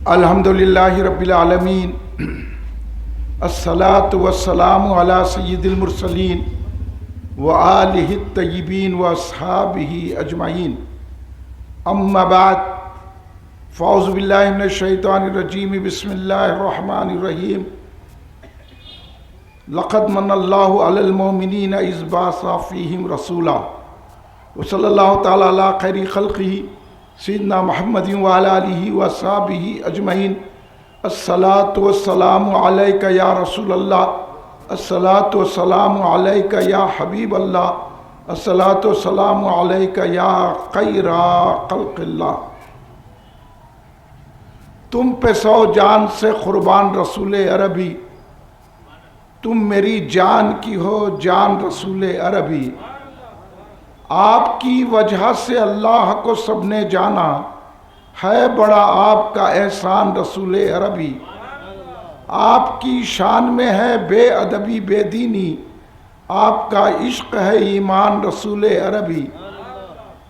الحمدللہ رب العالمین، الصلاۃ والسلام علی سید المرسلین وآلہ الطیبین واصحابہ اجمعین، اما بعد، فاعوذ باللہ من الشیطان الرجیم، بسم اللہ الرحمن الرحیم۔ لقد من اللہ علی المؤمنین اذ بعث فیہم رسولا، وصلی اللہ تعالی علی خیر خلقہ سیدنا محمد وعلی آلہ وصحبہ اجمعین۔ الصلاۃ والسلام علیک یا رسول اللہ، الصلاۃ والسلام علیک یا حبیب اللہ، الصلاۃ والسلام علیک یا خیر خلق اللہ۔ تم پہ 100 جان سے قربان رسول عربی، تم میری جان کی ہو جان رسول عربی۔ آپ کی وجہ سے اللہ کو سب نے جانا، ہے بڑا آپ کا احسان رسول عربی۔ آپ کی شان میں ہے بے ادبی بے دینی، آپ کا عشق ہے ایمان رسول عربی۔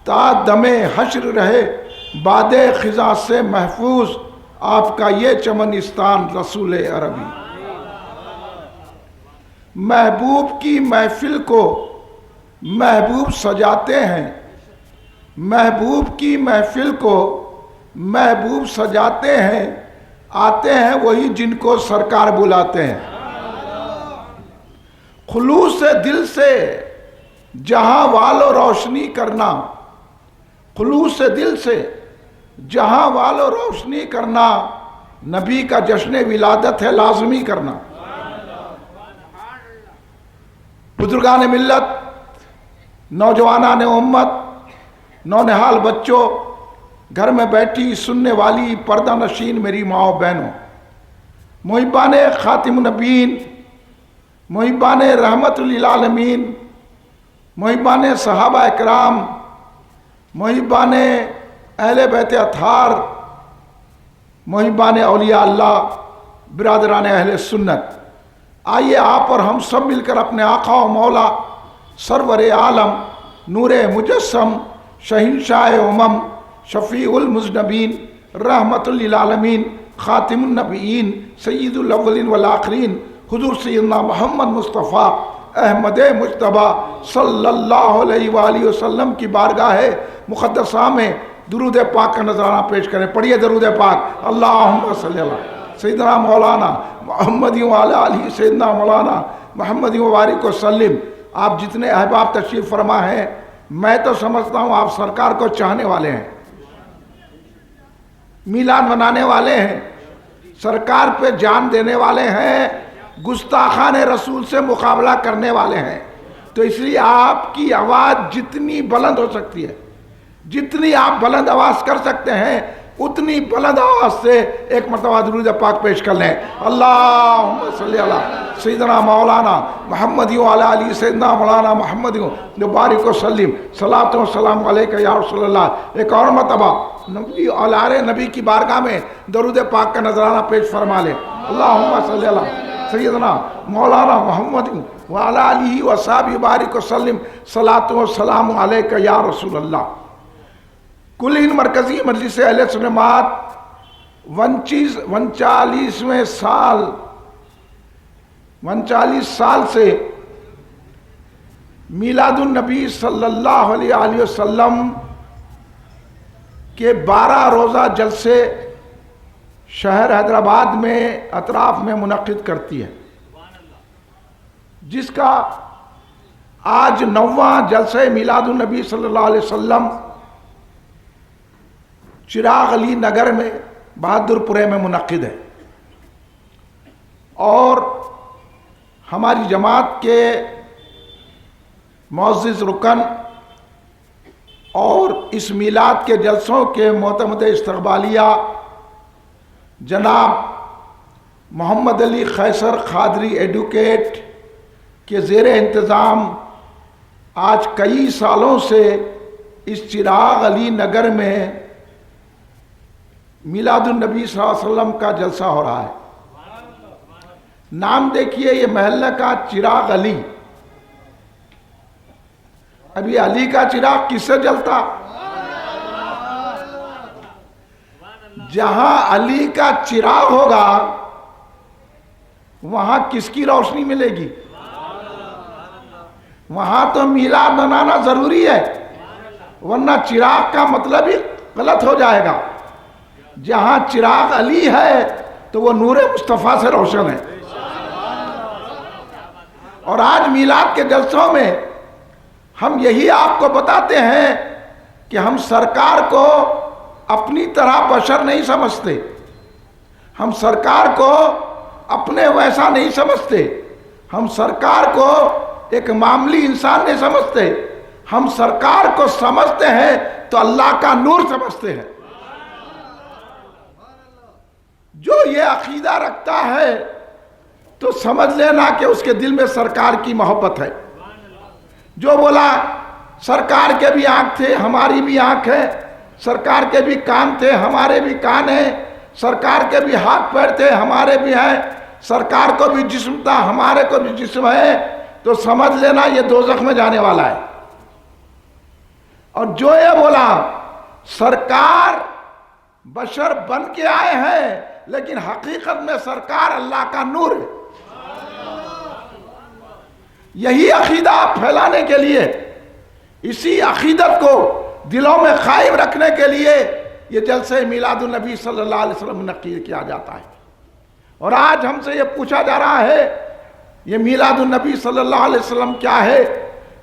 تا دم حشر رہے باد خزاں سے محفوظ، آپ کا یہ چمنستان رسول عربی۔ محبوب کی محفل کو محبوب سجاتے ہیں، محبوب کی محفل کو محبوب سجاتے ہیں، آتے ہیں وہی جن کو سرکار بلاتے ہیں۔ خلوص دل سے جہاں والو روشنی کرنا، خلوص دل سے جہاں والو روشنی کرنا، نبی کا جشن ولادت ہے لازمی کرنا۔ بزرگان ملت، نوجوانان امت، نونہال بچوں، گھر میں بیٹھی سننے والی پردہ نشین میری ماں بہنوں، محبان خاتم النبیین، محبان رحمت للعالمین، محبان صحابہ اکرام، محبان اہل بیت اطہار، محبان اولیاء اللہ، برادران اہل سنت، آئیے آپ اور ہم سب مل کر اپنے آقا و مولا سرور عالم، نور مجسم، شہنشاہ امم، شفیع المذنبین، رحمت للعالمین، خاتم النبیین، سید الاولین والآخرین، حضور سیدنا محمد مصطفیٰ احمد مجتبیٰ صلی اللہ علیہ وآلہ وسلم کی بارگاہ مقدسہ میں درود پاک کا نذرانہ پیش کریں۔ پڑھیے درود پاک، اللہم صلی اللہ سیدنا مولانا محمد وعلی آلہ سیدنا مولانا محمد وبارک وسلم۔ آپ جتنے احباب تشریف فرما ہیں، میں تو سمجھتا ہوں آپ سرکار کو چاہنے والے ہیں، میلاد منانے والے ہیں، سرکار پہ جان دینے والے ہیں، گستاخان رسول سے مقابلہ کرنے والے ہیں۔ تو اس لیے آپ کی آواز جتنی بلند ہو سکتی ہے، جتنی آپ بلند آواز کر سکتے ہیں، اتنی بلند آواز سے ایک مرتبہ درود پاک پیش کر لیں۔ اللہم صلی اللہ سیدنا مولانا محمد وعلی آلہ سیدنا مولانا محمد وبارک وسلم، صلاۃ و سلام علیک یا رسول اللہ۔ ایک اور مرتبہ نبی اولاد نبی کی بارگاہ میں درود پاک کا نذرانہ پیش فرما لیں۔ اللہم صلی اللہ سیدنا مولانا محمد وعلی آلہ وصحبہ وبارک وسلم، صلاۃ و سلام علیک یا رسول اللہ۔ کل ہند مرکزی مجلس اہل سنت 39 سال سے میلاد النبی صلی اللہ علیہ وسلم کے 12 روزہ جلسے شہر حیدرآباد میں اطراف میں منعقد کرتی ہے، جس کا آج 9واں جلسہ میلاد النبی صلی اللہ علیہ وسلم چراغ علی نگر میں بہادر پورے میں منعقد ہے۔ اور ہماری جماعت کے معزز رکن اور اس میلاد کے جلسوں کے معتمد استقبالیہ جناب محمد علی خیسر قادری ایڈوکیٹ کے زیر انتظام آج کئی سالوں سے اس چراغ علی نگر میں میلاد النبی صلی اللہ علیہ وسلم کا جلسہ ہو رہا ہے۔ نام دیکھیے یہ محلہ کا چراغ علی۔ ابھی علی کا چراغ کس سے جلتا؟ جہاں علی کا چراغ ہوگا وہاں کس کی روشنی ملے گی؟ وہاں تو میلاد منانا ضروری ہے، ورنہ چراغ کا مطلب ہی غلط ہو جائے گا۔ جہاں چراغ علی ہے تو وہ نور مصطفیٰ سے روشن ہے۔ اور آج میلاد کے جلسوں میں ہم یہی آپ کو بتاتے ہیں کہ ہم سرکار کو اپنی طرح بشر نہیں سمجھتے، ہم سرکار کو اپنے ویسا نہیں سمجھتے، ہم سرکار کو ایک معمولی انسان نہیں سمجھتے، ہم سرکار کو سمجھتے ہیں تو اللہ کا نور سمجھتے ہیں۔ جو یہ عقیدہ رکھتا ہے تو سمجھ لینا کہ اس کے دل میں سرکار کی محبت ہے۔ جو بولا سرکار کے بھی آنکھ تھے ہماری بھی آنکھ ہے، سرکار کے بھی کان تھے ہمارے بھی کان ہیں، سرکار کے بھی ہاتھ پیر تھے ہمارے بھی ہیں، سرکار کو بھی جسم تھا ہمارے کو بھی جسم ہے، تو سمجھ لینا یہ دوزخ میں جانے والا ہے۔ اور جو یہ بولا سرکار بشر بن کے آئے ہیں لیکن حقیقت میں سرکار اللہ کا نور ہے، یہی عقیدہ پھیلانے کے لیے، اسی عقیدت کو دلوں میں قائم رکھنے کے لیے یہ جلسہ میلاد النبی صلی اللہ علیہ وسلم منعقد کیا جاتا ہے۔ اور آج ہم سے یہ پوچھا جا رہا ہے یہ میلاد النبی صلی اللہ علیہ وسلم کیا ہے،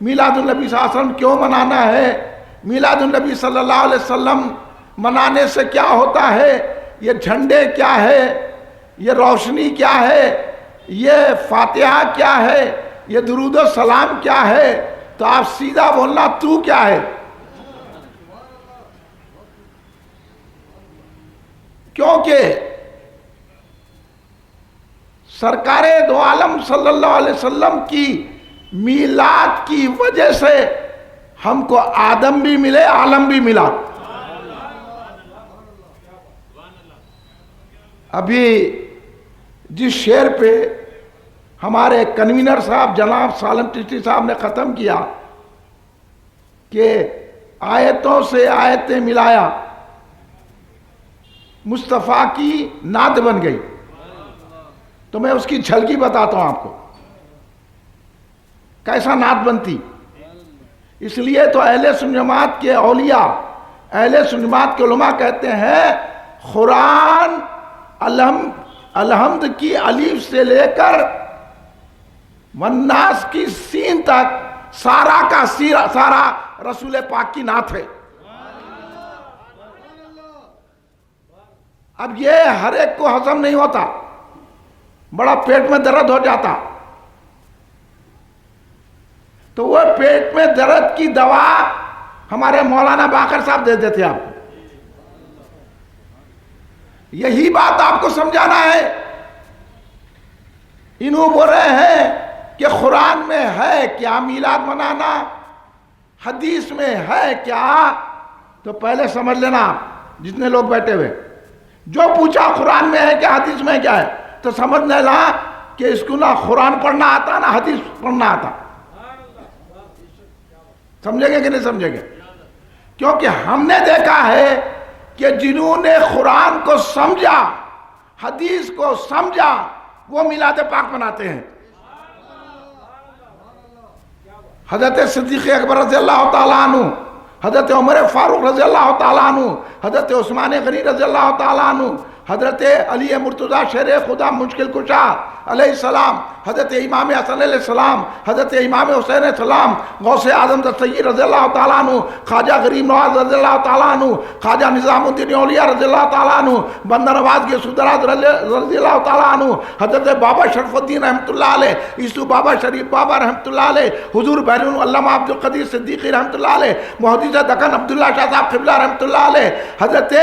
میلاد النبی صلی اللہ علیہ وسلم کیوں منانا ہے، میلاد النبی صلی اللہ علیہ وسلم منانے سے کیا ہوتا ہے، یہ جھنڈے کیا ہے، یہ روشنی کیا ہے، یہ فاتحہ کیا ہے، یہ درود و سلام کیا ہے، تو آپ سیدھا بولنا تو کیا ہے؟ کیونکہ سرکار دو عالم صلی اللہ علیہ وسلم کی میلاد کی وجہ سے ہم کو آدم بھی ملے عالم بھی ملا۔ ابھی جس شعر پہ ہمارے کنوینر صاحب جناب سالم چشتی صاحب نے ختم کیا کہ آیتوں سے آیتیں ملایا مصطفیٰ کی نعت بن گئی، تو میں اس کی جھلکی بتاتا ہوں آپ کو کیسا نعت بنتی۔ اس لیے تو اہل سنت جماعت کے اولیاء، اہل سنت جماعت کے علماء کہتے ہیں قرآن الحمد کی الف سے لے کر والناس کی سین تک سارا کا سارا رسول پاک کی نعت ہے۔ اب یہ ہر ایک کو ہضم نہیں ہوتا، بڑا پیٹ میں درد ہو جاتا، تو وہ پیٹ میں درد کی دوا ہمارے مولانا باقر صاحب دے دیتے آپ کو۔ یہی بات آپ کو سمجھانا ہے۔ انہوں بول رہے ہیں کہ قرآن میں ہے کیا میلاد منانا، حدیث میں ہے کیا، تو پہلے سمجھ لینا آپ جتنے لوگ بیٹھے ہوئے، جو پوچھا قرآن میں ہے کیا حدیث میں کیا ہے، تو سمجھ لینا کہ اس کو نہ قرآن پڑھنا آتا نہ حدیث پڑھنا آتا۔ سمجھیں گے کہ نہیں سمجھیں گے؟ کیونکہ ہم نے دیکھا ہے کہ جنہوں نے قرآن کو سمجھا، حدیث کو سمجھا، وہ میلاد پاک مناتے ہیں۔ حضرت صدیق اکبر رضی اللہ تعالیٰ عنہ، حضرت عمر فاروق رضی اللہ تعالیٰ عنہ، حضرت عثمان غنی رضی اللہ تعالیٰ عنہ، حضرت علی مرتضیٰ شیر خدا مشکل کشا علیہ السلام، حضرت امام حسن علیہ السلام، حضرت امام حسین علیہ السلام، غوث اعظم سید رضی اللہ تعالیٰ عنہ، خواجہ غریب نواز رضی اللہ تعالیٰ عنہ، خواجہ نظام الدین اولیاء رضی اللہ تعالیٰ عنہ، بندہ نواز کے سدرات رضی اللہ تعالیٰ عنہ، حضرت بابا شرف الدین رحمۃ اللہ علیہ، عیسو بابا شریف بابا رحمۃ اللہ علیہ، حضور بیرون علامہ عبد القدیر صدیقی رحمۃ اللہ علیہ، محدث دکن عبداللہ شاہ صاحب قبلہ رحمۃ اللہ علیہ، حضرت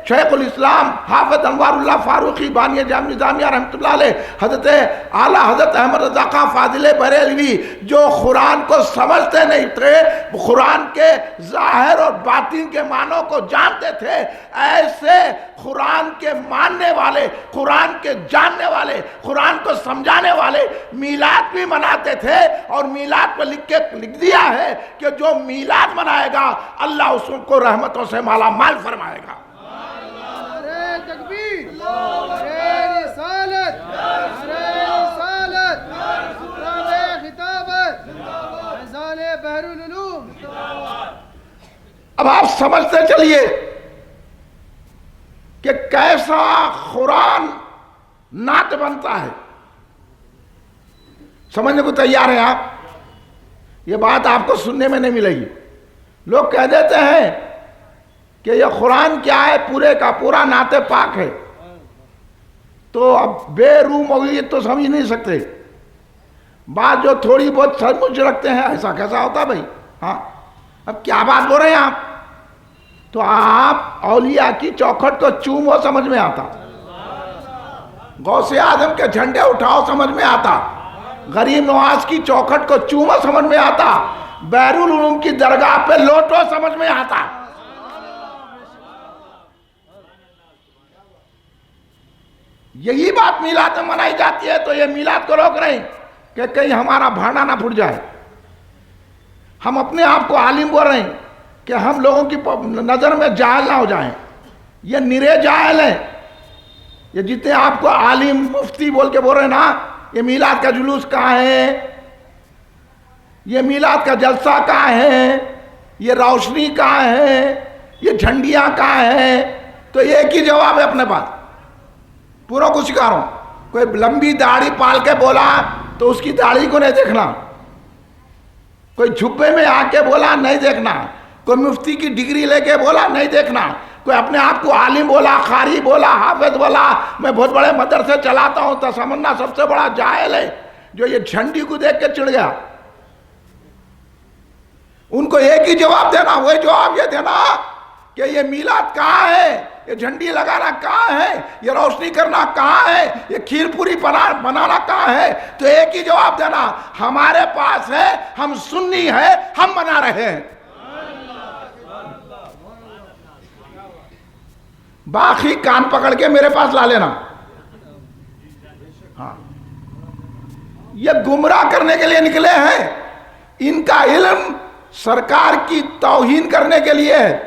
شیخ الاسلام حافظ انوار اللہ فاروقی بانی جامع نظامیہ رحمۃ اللہ علیہ، حضرت اعلیٰ حضرت احمد رضا خان فاضل بریلوی، جو قرآن کو سمجھتے نہیں تھے، قرآن کے ظاہر اور باطن کے معنوں کو جانتے تھے، ایسے قرآن کے ماننے والے، قرآن کے جاننے والے، قرآن کو سمجھانے والے میلاد بھی مناتے تھے، اور میلاد پہ لکھ دیا ہے کہ جو میلاد منائے گا اللہ اس کو رحمتوں سے مالا مال فرمائے گا۔ اب آپ سمجھتے چلیے کہ کیسا قرآن نعت بنتا ہے. سمجھنے کو تیار ہیں آپ؟ یہ بات آپ کو سننے میں نہیں ملے گی. لوگ کہہ دیتے ہیں کہ یہ قرآن کیا ہے، پورے کا پورا نعت پاک ہے. تو اب بے روح مولیت تو سمجھ نہیں سکتے. بات جو تھوڑی بہت سمجھ رکھتے ہیں، ایسا کیسا ہوتا بھائی؟ ہاں، اب کیا بات بول رہے ہیں آپ؟ تو آپ اولیاء کی چوکھٹ کو چومو سمجھ میں آتا، غوث اعظم کے جھنڈے اٹھاؤ سمجھ میں آتا، غریب نواز کی چوکھٹ کو چومو سمجھ میں آتا، بیرالعلوم کی درگاہ پہ لوٹو سمجھ میں آتا. یہی بات میلاد میں منائی جاتی ہے. تو یہ میلاد کو روک رہے ہیں کہ کہیں ہمارا بھانڈا نہ پھٹ جائے. ہم اپنے آپ کو عالم بول رہے ہیں کہ ہم لوگوں کی نظر میں جاہل نہ ہو جائیں. یہ نرے جاہل ہیں. یہ جتنے آپ کو عالم مفتی بول کے بول رہے ہیں نا، یہ میلاد کا جلوس کہاں ہے، یہ میلاد کا جلسہ کہاں ہے، یہ روشنی کہاں ہے، یہ جھنڈیاں کہاں ہیں؟ تو ایک ہی جواب ہے اپنے پاس. پوروں کو سکھا رہا ہوں. کوئی لمبی داڑھی پال کے بولا تو اس کی داڑھی کو نہیں دیکھنا، کوئی جھبے میں آ کے بولا نہیں دیکھنا، کوئی مفتی کی ڈگری لے کے بولا نہیں دیکھنا، کوئی اپنے آپ کو عالم بولا، قاری بولا، حافظ بولا، میں بہت بڑے مدرسے چلاتا ہوں، تو سمجھنا سب سے بڑا جاہل ہے جو یہ جھنڈی کو دیکھ کے چڑھ گیا. ان کو ایک ہی جواب دینا، وہی جواب یہ دینا کہ یہ میلاد کہاں ہے، یہ جھنڈی لگانا کہاں ہے، یہ روشنی کرنا کہاں ہے، یہ کھیر پوری بنانا کہاں ہے. تو ایک ہی جواب دینا، ہمارے پاس ہے، ہم سنی ہے، ہم بنا رہے ہیں. باقی کان پکڑ کے میرے پاس لا لینا. ہاں، یہ گمراہ کرنے کے لیے نکلے ہیں. ان کا علم سرکار کی توہین کرنے کے لیے ہے.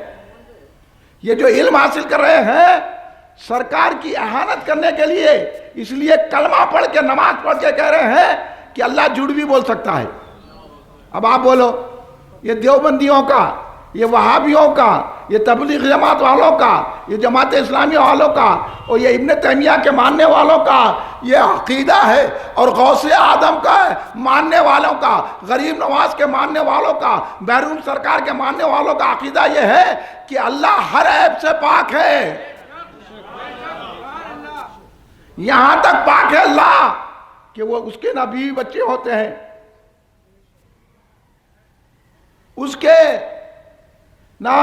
یہ جو علم حاصل کر رہے ہیں سرکار کی اہانت کرنے کے لیے. اس لیے کلمہ پڑھ کے نماز پڑھ کے کہہ رہے ہیں کہ اللہ جھوٹ بھی بول سکتا ہے. اب آپ بولو، یہ دیوبندیوں کا، یہ وہابیوں کا، یہ تبلیغ جماعت والوں کا، یہ جماعت اسلامی والوں کا، اور یہ ابن تیمیہ کے ماننے والوں کا یہ عقیدہ ہے، اور غوث اعظم کا ماننے والوں کا، غریب نواز کے ماننے والوں کا، بیرون سرکار کے ماننے والوں کا عقیدہ یہ ہے کہ اللہ ہر عیب سے پاک ہے. یہاں تک پاک ہے اللہ کہ وہ اس کے نبی بچے ہوتے ہیں، اس کے نا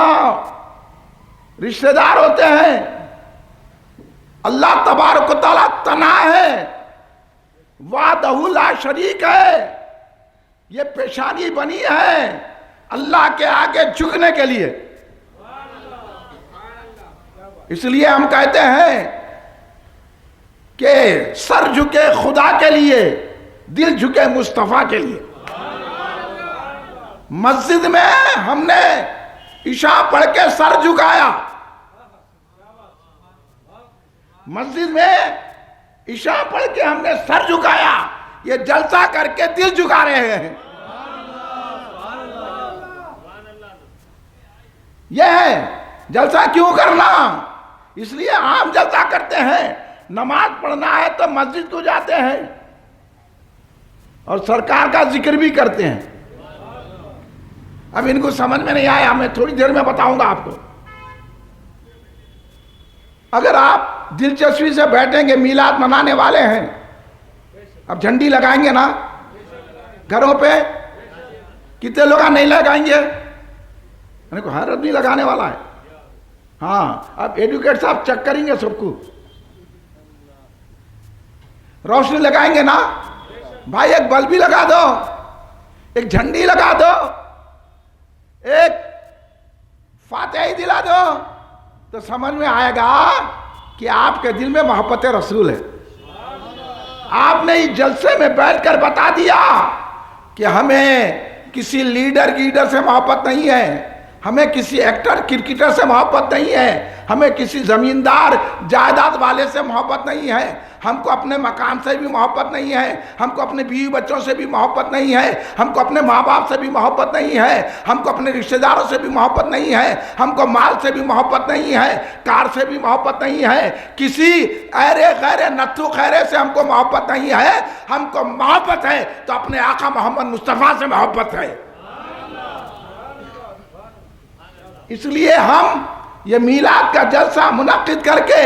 رشتہ دار ہوتے ہیں. اللہ تبارک و تعالیٰ تنہا ہے، وحدہ لا شریک ہے. یہ پیشانی بنی ہے اللہ کے آگے جھکنے کے لیے. اس لیے ہم کہتے ہیں کہ سر جھکے خدا کے لیے، دل جھکے مصطفیٰ کے لیے. مسجد میں ہم نے عشاء پڑھ کے سر جھکایا، مسجد میں عشاء پڑھ کے ہم نے سر جھکایا. یہ جلسہ کر کے دل جھکا رہے ہیں. یہ ہے جلسہ کیوں کرنا. اس لیے عام جلسہ کرتے ہیں. نماز پڑھنا ہے تو مسجد کو جاتے ہیں اور سرکار کا ذکر بھی کرتے ہیں. اب ان کو سمجھ میں نہیں آیا، میں تھوڑی دیر میں بتاؤں گا آپ کو. اگر آپ دلچسپی سے بیٹھیں گے، میلاد منانے والے ہیں، اب جھنڈی لگائیں گے نا گھروں پہ، کتنے لوگ نہیں لگائیں گے؟ میں نے کہا ہر آدمی لگانے والا ہے. ہاں، اب ایڈوکیٹ صاحب چیک کریں گے سب کو. روشنی لگائیں گے نا بھائی، ایک بلب بھی لگا دو، ایک جھنڈی لگا دو، ایک فاتحہ دلا دو، تو سمجھ میں آئے گا کہ آپ کے دل میں محبت رسول ہے. آپ نے اس جلسے میں بیٹھ کر بتا دیا کہ ہمیں کسی لیڈر گیڈر سے محبت نہیں ہے، ہمیں کسی ایکٹر کرکٹر سے محبت نہیں ہے، ہمیں کسی زمیندار جائیداد والے سے محبت نہیں ہے، ہم کو اپنے مکان سے بھی محبت نہیں ہے، ہم کو اپنے بیوی بچوں سے بھی محبت نہیں ہے، ہم کو اپنے ماں باپ سے بھی محبت نہیں ہے، ہم کو اپنے رشتہ داروں سے بھی محبت نہیں ہے، ہم کو مال سے بھی محبت نہیں ہے، کار سے بھی محبت نہیں ہے، کسی ایرے غیر نتھو خیرے سے ہم کو محبت نہیں ہے، ہم کو محبت ہے تو اپنے آقا محمد مصطفیٰ سے محبت ہے۔ اس لیے ہم یہ میلاد کا جلسہ منعقد کر کے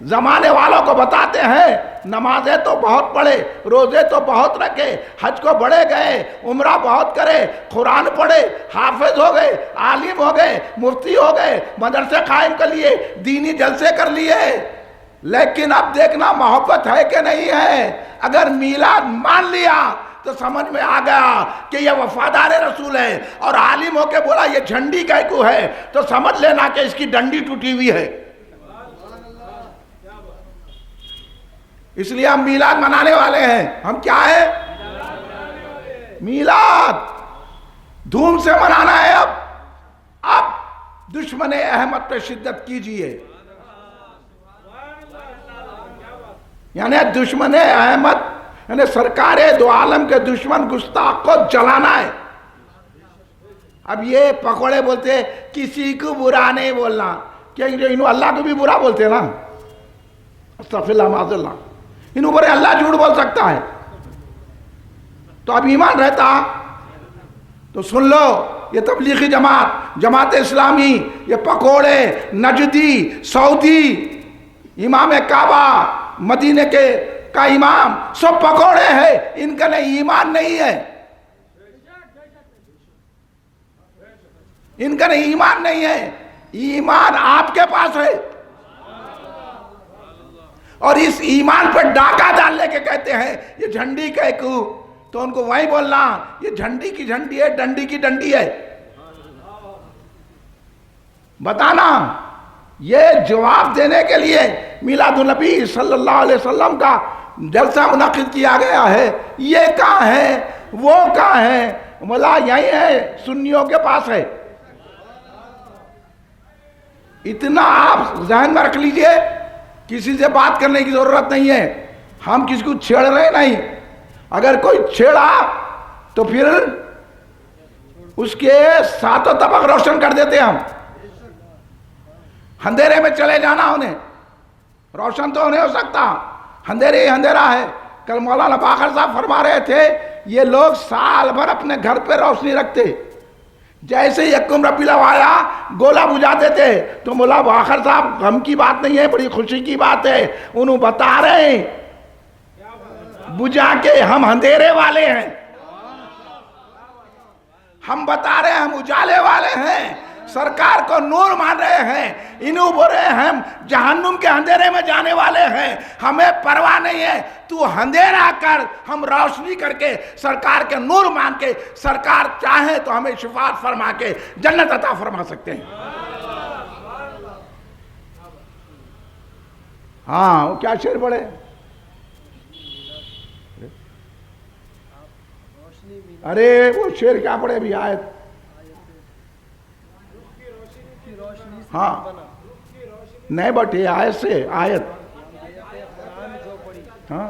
زمانے والوں کو بتاتے ہیں، نمازیں تو بہت پڑھے، روزے تو بہت رکھے، حج کو بڑے گئے، عمرہ بہت کرے، قرآن پڑھے، حافظ ہو گئے، عالم ہو گئے، مفتی ہو گئے، مدرسے قائم کر لیے، دینی جلسے کر لیے، لیکن اب دیکھنا محبت ہے کہ نہیں ہے۔ اگر میلاد مان لیا تو سمجھ میں آ گیا کہ یہ وفادار رسول ہے، اور عالم ہو کے بولا یہ جھنڈی کیکو ہے تو سمجھ لینا کہ اس کی ڈنڈی ٹوٹی ہوئی ہے۔ اس لیے ہم میلاد منانے والے ہیں۔ ہم کیا ہے؟ میلاد دھوم سے منانا ہے۔ اب دشمن احمد پہ شدت کیجئے، یعنی دشمن احمد یعنی سرکار دو عالم کے دشمن گستاخ کو جلانا ہے۔ اب یہ پکوڑے بولتے کسی کو برا نہیں بولنا، کہ انہوں اللہ کو بھی برا بولتے نا، استغفر اللہ معاذ اللہ، انہوں برے اللہ جھوٹ بول سکتا ہے، تو اب ایمان رہتا تو سن لو، یہ تبلیغی جماعت اسلامی، یہ پکوڑے، نجدی، سعودی، امام کعبہ مدینے کا امام، سب پکوڑے ہیں، ان کا ایمان نہیں ہے، ان کا ایمان نہیں ہے، ایمان آپ کے پاس ہے، اور اس ایمان پر ڈاکہ ڈالنے کے کہتے ہیں یہ جھنڈی کیکو، تو ان کو وہیں بولنا یہ جھنڈی کی جھنڈی ہے، ڈنڈی کی ڈنڈی ہے۔ بتانا، یہ جواب دینے کے لیے میلاد النبی صلی اللہ علیہ وسلم کا جلسہ منعقد کیا گیا ہے۔ یہ کہاں ہے، وہ کہاں ہے؟ مولا یہیں ہے، سنیوں کے پاس ہے۔ اتنا آپ ذہن میں رکھ لیجئے، کسی سے بات کرنے کی ضرورت نہیں ہے، ہم کسی کو چھیڑ رہے نہیں، اگر کوئی چھیڑا تو پھر اس کے ساتوں طبق روشن کر دیتے ہم، اندھیرے میں چلے جانا انہیں، روشن تو نہیں ہو سکتا، اندھیرے ہی اندھیرا ہے۔ کل مولانا باقر صاحب فرما رہے تھے یہ لوگ سال بھر اپنے گھر پہ روشنی رکھتے، جیسے یکم ربیع الاول آیا گولا بجھا دیتے، تو مولا باقر صاحب غم کی بات نہیں ہے، بڑی خوشی کی بات ہے، انہوں بتا رہے ہیں بجھا کے ہم اندھیرے والے ہیں، ہم بتا رہے ہیں ہم اجالے والے ہیں، سرکار کو نور مان رہے ہیں، انہوں بول رہے ہیں ہم جہنم کے اندھیرے میں جانے والے ہیں، ہمیں پرواہ نہیں ہے، تو اندھیرا کر، ہم روشنی کر کے سرکار کے نور مان کے، سرکار چاہے تو ہمیں شفاعت فرما کے جنت عطا فرما سکتے ہیں۔ ہاں وہ کیا شعر پڑھے؟ ارے وہ شعر کیا پڑھے بھی؟ آیت، ہاں نہیں بٹ یہ آیت سے، آیت، ہاں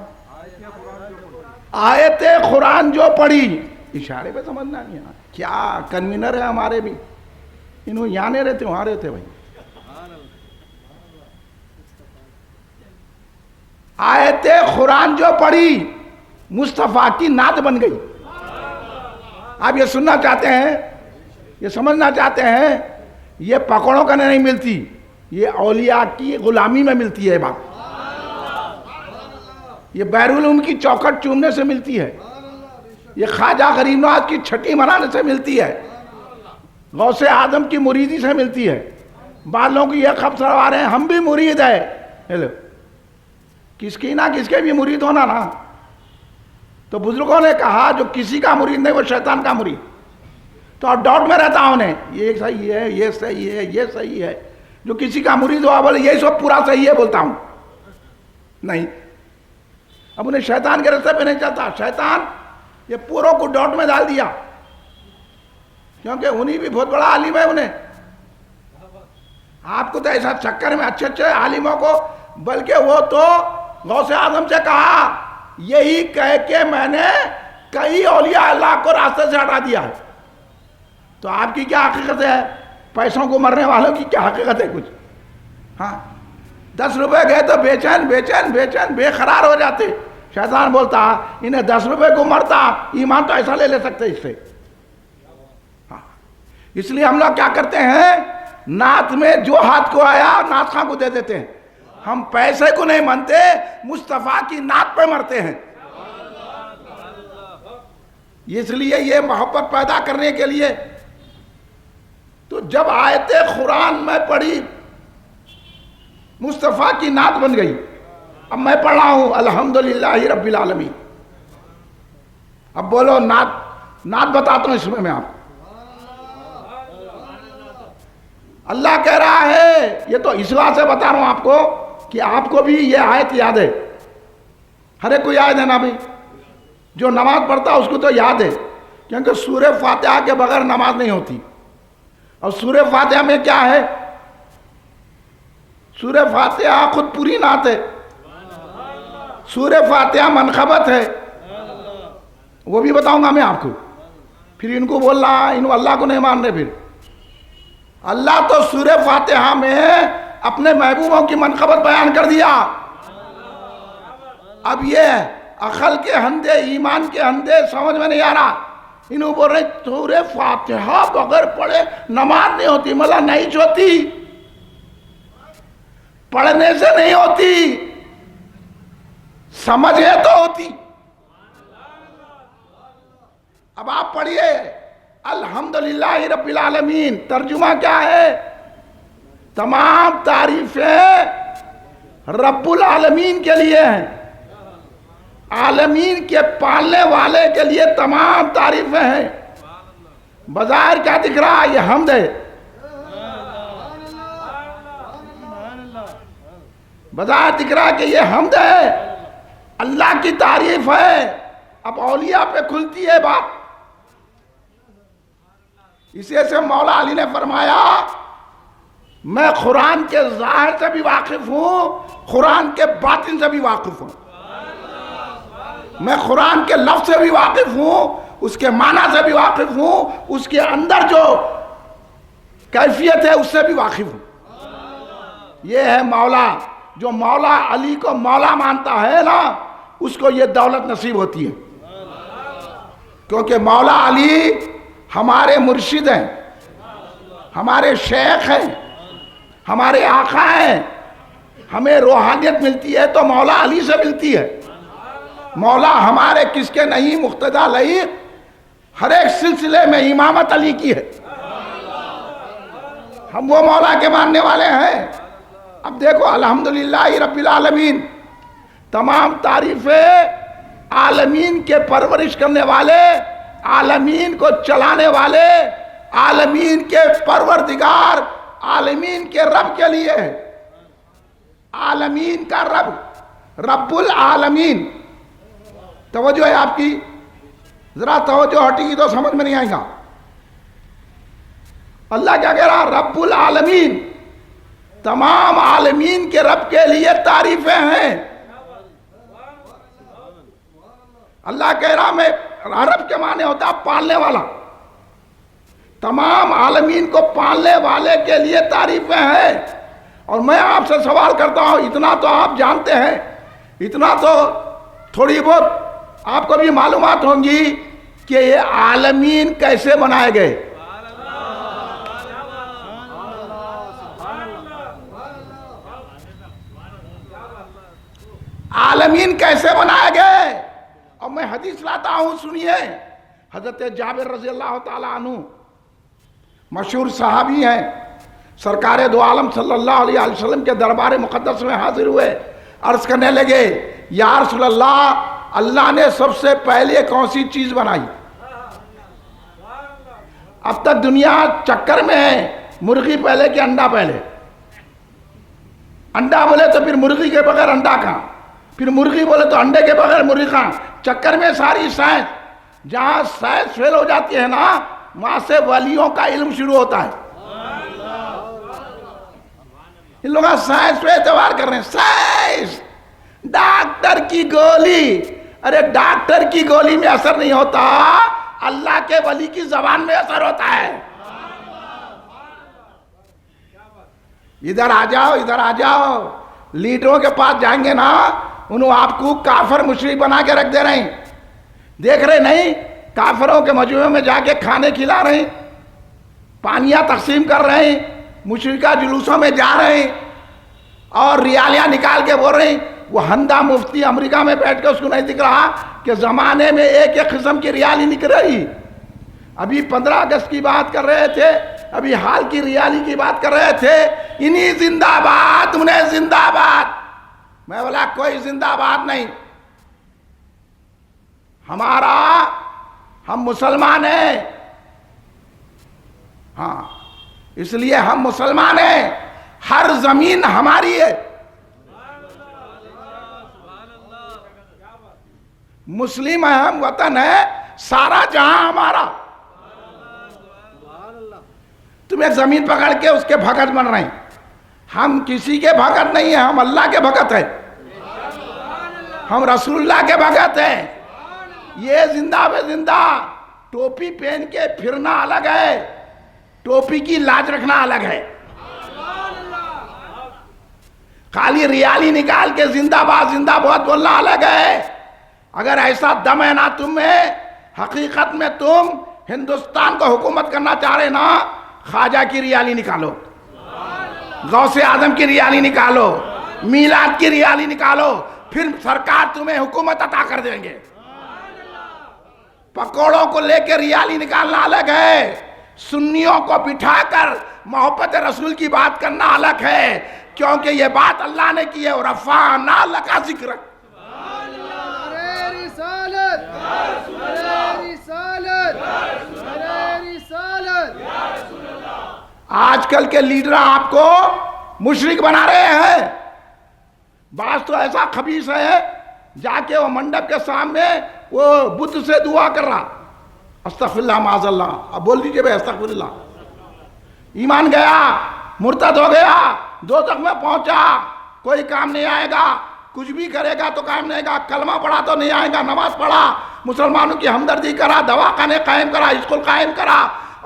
آیت قرآن جو پڑھی، اشارے پہ سمجھنا نہیں ہے، کیا کنوینر ہے ہمارے بھی، انہوں یہاں نہیں رہتے وہاں رہتے بھائی۔ آیت قرآن جو پڑھی مصطفیٰ کی نعت بن گئی۔ آپ یہ سننا چاہتے ہیں، یہ سمجھنا چاہتے ہیں، یہ پکوڑوں کا نہیں ملتی، یہ اولیاء کی غلامی میں ملتی ہے بات، یہ بیرالعلوم کی چوکھٹ چومنے سے ملتی ہے، یہ خواجہ غریب نواز کی چھٹی منانے سے ملتی ہے، غوث اعظم کی مریدی سے ملتی ہے۔ بعض لوگوں کی یہ خبر سوار ہیں ہم بھی مرید ہے، کس کی نہ کس کے بھی مرید ہونا نا، تو بزرگوں نے کہا جو کسی کا مرید نہیں وہ شیطان کا مرید، تو اب ڈاؤٹ میں رہتا ہوں انہیں یہ صحیح ہے، یہ صحیح ہے، یہ صحیح ہے، جو کسی کا مرید ہوا بولے یہی سب پورا صحیح ہے بولتا ہوں، نہیں، اب انہیں شیطان کے رستے پہ نہیں چلتا، شیطان یہ پوروں کو ڈاؤٹ میں ڈال دیا، کیونکہ انہی بھی بہت بڑا عالم ہے انہیں، آپ کو تو ایسا چکر میں اچھے اچھے عالموں کو، بلکہ وہ تو غوث اعظم سے کہا یہی کہہ کے میں نے کئی اولیاء اللہ کو راستے سے ہٹا دیا ہے. تو آپ کی کیا حقیقت ہے؟ پیسوں کو مرنے والوں کی کیا حقیقت ہے کچھ؟ ہاں 10 روپے گئے تو بے چین بے چین بے چین بے قرار ہو جاتے. شیطان بولتا انہیں 10 روپے کو مرتا، ایمان تو ایسا لے سکتے اس سے. اس لیے ہم لوگ کیا کرتے ہیں، نعت میں جو ہاتھ کو آیا نعت خواں کو دے دیتے ہیں. ہم پیسے کو نہیں مانتے، مصطفیٰ کی نعت پہ مرتے ہیں. اس لیے یہ محبت پیدا کرنے کے لیے تو جب آیت قرآن میں پڑھی مصطفیٰ کی نعت بن گئی. اب میں پڑھ رہا ہوں الحمدللہ رب العالمین. اب بولو نعت بتاتا ہوں اس میں آپ. اللہ کہہ رہا ہے، یہ تو اس وجہ سے بتا رہا ہوں آپ کو کہ آپ کو بھی یہ آیت یاد ہے. ہر ایک کو یاد ہے نا بھائی؟ جو نماز پڑھتا اس کو تو یاد ہے، کیونکہ سورہ فاتحہ کے بغیر نماز نہیں ہوتی. اور سورہ فاتحہ میں کیا ہے؟ سورہ فاتحہ خود پوری نعت ہے. سورہ فاتحہ منقبت ہے، وہ بھی بتاؤں گا میں آپ کو. پھر ان کو بول رہا ان اللہ کو نہیں مان رہے. پھر اللہ تو سورہ فاتحہ میں اپنے محبوبوں کی منقبت بیان کر دیا. اب یہ عقل کے اندھے، ایمان کے اندھے سمجھ میں نہیں آ رہا. انہوں بول رہے سورہ فاتحہ بغیر پڑھے نماز نہیں ہوتی. ملا نہیں ہوتی، پڑھنے سے نہیں ہوتی، سمجھے تو ہوتی. اب آپ پڑھیے الحمدللہ رب العالمین. ترجمہ کیا ہے؟ تمام تعریفیں رب العالمین کے لیے ہیں. عالمین کے پالنے والے کے لیے تمام تعریفیں ہیں. بظاہر کیا دکھ رہا؟ یہ حمد ہے. بظاہر دکھ رہا کہ یہ حمد ہے، اللہ کی تعریف ہے. اب اولیاء پہ کھلتی ہے بات. اسی سے مولا علی نے فرمایا میں قرآن کے ظاہر سے بھی واقف ہوں، قرآن کے باطن سے بھی واقف ہوں. میں قرآن کے لفظ سے بھی واقف ہوں، اس کے معنی سے بھی واقف ہوں، اس کے اندر جو کیفیت ہے اس سے بھی واقف ہوں. یہ ہے مولا. جو مولا علی کو مولا مانتا ہے نا، اس کو یہ دولت نصیب ہوتی ہے. کیونکہ مولا علی ہمارے مرشد ہیں، ہمارے شیخ ہیں، ہمارے آقا ہیں. ہمیں روحانیت ملتی ہے تو مولا علی سے ملتی ہے. مولا ہمارے کس کے نہیں مقتدا لائق، ہر ایک سلسلے میں امامت علی کی ہے. ہم وہ مولا کے ماننے والے ہیں. اب دیکھو الحمدللہ رب العالمین. تمام تعریفیں عالمین کے پرورش کرنے والے، عالمین کو چلانے والے، عالمین کے پروردگار، عالمین کے رب کے لیے ہے. عالمین کا رب، رب العالمین. توجہ ہے آپ کی؟ ذرا توجہ ہٹی گی تو سمجھ میں نہیں آئے گا. اللہ کیا کہہ رہا؟ رب العالمین. تمام عالمین کے رب کے لیے تعریفیں ہیں. اللہ کہہ رہا میں رب کے معنی ہوتا ہے پالنے والا. تمام عالمین کو پالنے والے کے لیے تعریفیں ہیں. اور میں آپ سے سوال کرتا ہوں، اتنا تو آپ جانتے ہیں، اتنا تو تھوڑی بہت آپ کو بھی معلومات ہوں گی کہ یہ عالمین کیسے بنائے گئے. عالمین کیسے بنائے گئے؟ اور میں حدیث لاتا ہوں، سنیے. حضرت جابر رضی اللہ تعالیٰ عنہ مشہور صحابی ہیں، سرکار دو عالم صلی اللہ علیہ وسلم کے دربار مقدس میں حاضر ہوئے. عرض کرنے لگے یا رسول اللہ، اللہ نے سب سے پہلے کون سی چیز بنائی؟ اب تک دنیا چکر میں ہے، مرغی پہلے کہ انڈا پہلے؟ انڈا بولے تو پھر مرغی کے بغیر انڈا کہاں، پھر مرغی بولے تو انڈے کے بغیر مرغی کہاں. چکر میں ساری سائنس. جہاں سائنس فیل ہو جاتی ہے نا، وہاں سے ولیوں کا علم شروع ہوتا ہے. ان لوگ سائنس پہ اعتبار کر رہے ہیں. سائنس، ڈاکٹر کی گولی. ارے ڈاکٹر کی گولی میں اثر نہیں ہوتا، اللہ کے ولی کی زبان میں اثر ہوتا ہے. ادھر آ جاؤ، ادھر آ جاؤ. لیڈروں کے پاس جائیں گے نا، انہوں آپ کو کافر مشرک بنا کے رکھ دے رہے ہیں. دیکھ رہے نہیں؟ کافروں کے مجموعے میں جا کے کھانے کھلا رہے ہیں، پانیاں تقسیم کر رہے ہیں، مشرکہ جلوسوں میں جا رہے ہیں اور ریالیاں نکال کے بول رہے ہیں. وہ ہندہ مفتی امریکہ میں بیٹھ کے اس کو نہیں دکھ رہا کہ زمانے میں ایک ایک قسم کی ریالی نکل رہی. ابھی 15 اگست کی بات کر رہے تھے، ابھی حال کی ریالی کی بات کر رہے تھے. انہی زندہ باد، انہیں زندہ باد. میں بولا کوئی زندہ باد نہیں. ہم مسلمان ہیں. ہاں، اس لیے ہم مسلمان ہیں. ہر زمین ہماری ہے. مسلم اہم وطن ہے، سارا جہاں ہمارا. تم ایک زمین پکڑ کے اس کے بھگت بن رہے ہیں. ہم کسی کے بھگت نہیں ہیں، ہم اللہ کے بھگت ہیں، ہم رسول اللہ کے بھگت ہیں. یہ زندہ بے زندہ ٹوپی پہن کے پھرنا الگ ہے، ٹوپی کی لاج رکھنا الگ ہے. خالی ریالی نکال کے زندہ باد زندہ باد بولنا الگ ہے. اگر ایسا دم ہے نا تم میں، حقیقت میں تم ہندوستان کو حکومت کرنا چاہ رہے نا، خواجہ کی ریالی نکالو، غوث اعظم کی ریالی نکالو، میلاد کی ریالی نکالو، پھر سرکار تمہیں حکومت عطا کر دیں گے. پکوڑوں کو لے کے ریالی نکالنا الگ ہے، سنیوں کو بٹھا کر محبت رسول کی بات کرنا الگ ہے. کیونکہ یہ بات اللہ نے کی ہے، ورفعنا لک ذکرک. آج کل کے لیڈر آپ کو مشرک بنا رہے ہیں. بعض تو ایسا خبیث ہے، جا کے وہ منڈپ کے سامنے وہ بدھ سے دعا کر رہا، استغفر اللہ معاذ اللہ. اب بول دیجئے بھائی استغفر اللہ. ایمان گیا، مرتد ہو گیا، دوزخ میں پہنچا، کوئی کام نہیں آئے گا. کچھ بھی کرے گا تو کام نہیں آئے گا. کلمہ پڑھا تو نہیں آئے گا، نماز پڑھا، مسلمانوں کی ہمدردی کرا، دواخانے قائم کرا، اسکول قائم کرا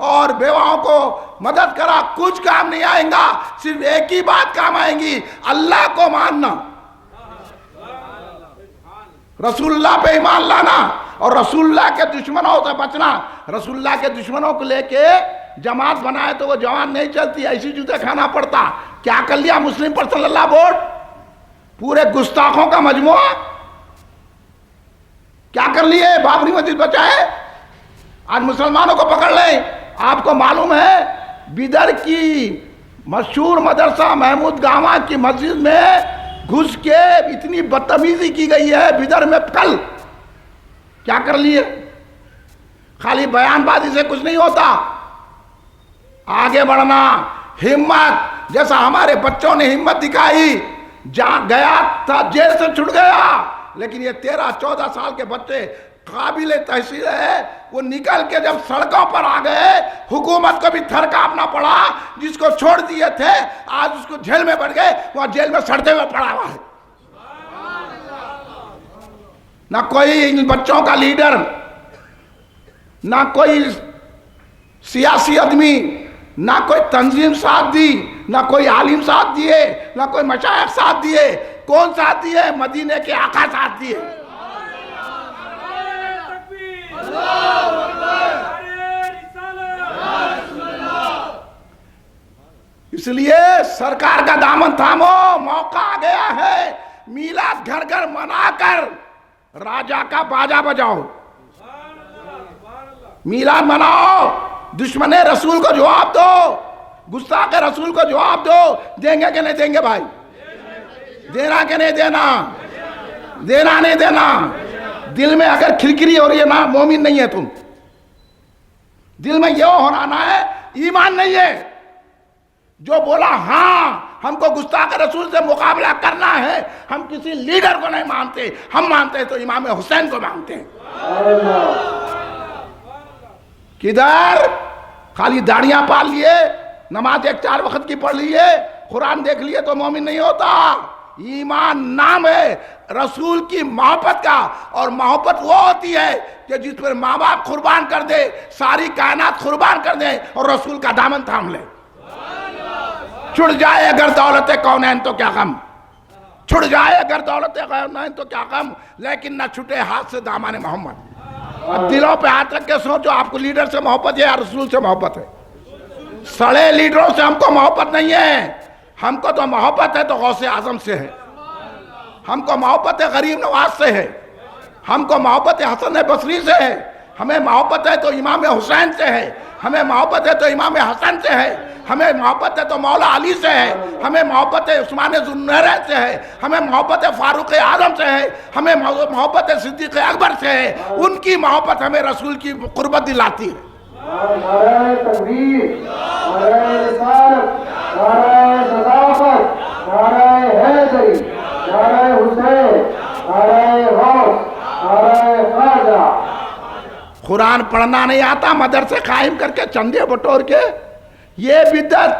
اور بیواؤں کو مدد کرا، کچھ کام نہیں آئیں گا. صرف ایک ہی بات کام آئیں گی، اللہ کو ماننا، رسول اللہ پہ ایمان لانا اور رسول اللہ کے دشمنوں سے بچنا. رسول اللہ کے دشمنوں کو لے کے جماعت بنائے تو وہ جماعت نہیں چلتی، ایسی جوتے کھانا پڑتا. کیا کر لیا مسلم پرسنل لا بورڈ؟ پورے گستاخوں کا مجموعہ کیا کر لیے؟ بابری مسجد بچائے، آج مسلمانوں کو پکڑ لیں. آپ کو معلوم ہے بیدر کی مشہور مدرسہ محمود گاما کی مسجد میں گھس کے اتنی بدتمیزی کی گئی ہے بیدر میں. کل کیا کر لیے؟ خالی بیان بازی سے کچھ نہیں ہوتا، آگے بڑھنا، ہمت. جیسا ہمارے بچوں نے ہمت دکھائی، جہاں گیا تھا جیل سے چھٹ گیا، لیکن یہ 13-14 سال کے بچے قابل تحصیل ہے. وہ نکل کے جب سڑکوں پر آ گئے، حکومت کو بھی تھر کانپنا پڑا. جس کو چھوڑ دیے تھے آج اس کو جیل میں بڑھ گئے، وہاں جیل میں سڑتے ہوئے پڑا ہوا ہے. نہ کوئی ان بچوں کا لیڈر، نہ کوئی سیاسی آدمی، نہ کوئی تنظیم ساتھ دی، نہ کوئی عالم ساتھ دیے، نہ کوئی مشائخ ساتھ دیے. کون ساتھ دیے؟ مدینے کے آقا ساتھ دیے. اس لیے سرکار کا دامن تھامو، موقع آ گیا ہے. میلاد گھر گھر منا کر راجا کا باجا بجاؤ، میلاد مناؤ، دشمن رسول کو جواب دو، گستاخ رسول کو جواب دو. دیں گے کہ نہیں دیں گے بھائی؟ دینا کہ نہیں دینا؟ دینا نہیں دینا؟ دل میں اگر کھرکھری ہو رہی ہے نا، مومن نہیں ہے تم. دل میں یہ ہونا ہے، ایمان نہیں ہے. جو بولا ہاں ہم کو گستاخ رسول سے مقابلہ کرنا ہے، ہم کسی لیڈر کو نہیں مانتے، ہم مانتے ہیں تو امام حسین کو مانتے ہیں. کدھر خالی داڑیاں پال لیے، نماز 1-4 وقت کی پڑھ لیے، قرآن دیکھ لیے تو مومن نہیں ہوتا. ایمان نام ہے رسول کی محبت کا, اور محبت وہ ہوتی ہے کہ جس پر ماں باپ قربان کر دے, ساری کائنات قربان کر دے اور رسول کا دامن تھام لے. چھڑ جائے اگر دولت کونین تو کیا غم, چھڑ جائے اگر دولت کونین تو کیا غم, لیکن نہ چھٹے ہاتھ سے دامان محمد. اب دلوں پہ ہاتھ رکھ کے سوچو, آپ کو لیڈر سے محبت ہے یا رسول سے محبت ہے؟ سڑے لیڈروں سے ہم کو محبت نہیں ہے. ہم کو تو محبت ہے تو غوث اعظم سے ہے, ہم کو محبت ہے غریب نواز سے ہے, ہم کو محبت ہے حسن بصری سے ہے, ہمیں محبت ہے تو امام حسین سے ہے, ہمیں محبت ہے تو امام حسن سے ہے, ہمیں محبت ہے تو مولا علی سے ہے, ہمیں محبت ہے عثمان ذوالنورین سے ہے, ہمیں محبت ہے فاروق اعظم سے ہے, ہمیں محبت ہے صدیق اکبر سے ہے. ان کی محبت ہمیں رسول کی قربت دلاتی ہے. نعرہ تکبیر, نعرہ رسالت, نعرہ صداقت, نعرہ حیدری, نعرہ حسین, نعرہ غوث, نعرہ خواجہ. قرآن پڑھنا نہیں آتا, مدرسے قائم کر کے چندے بٹور کے یہ بدعت.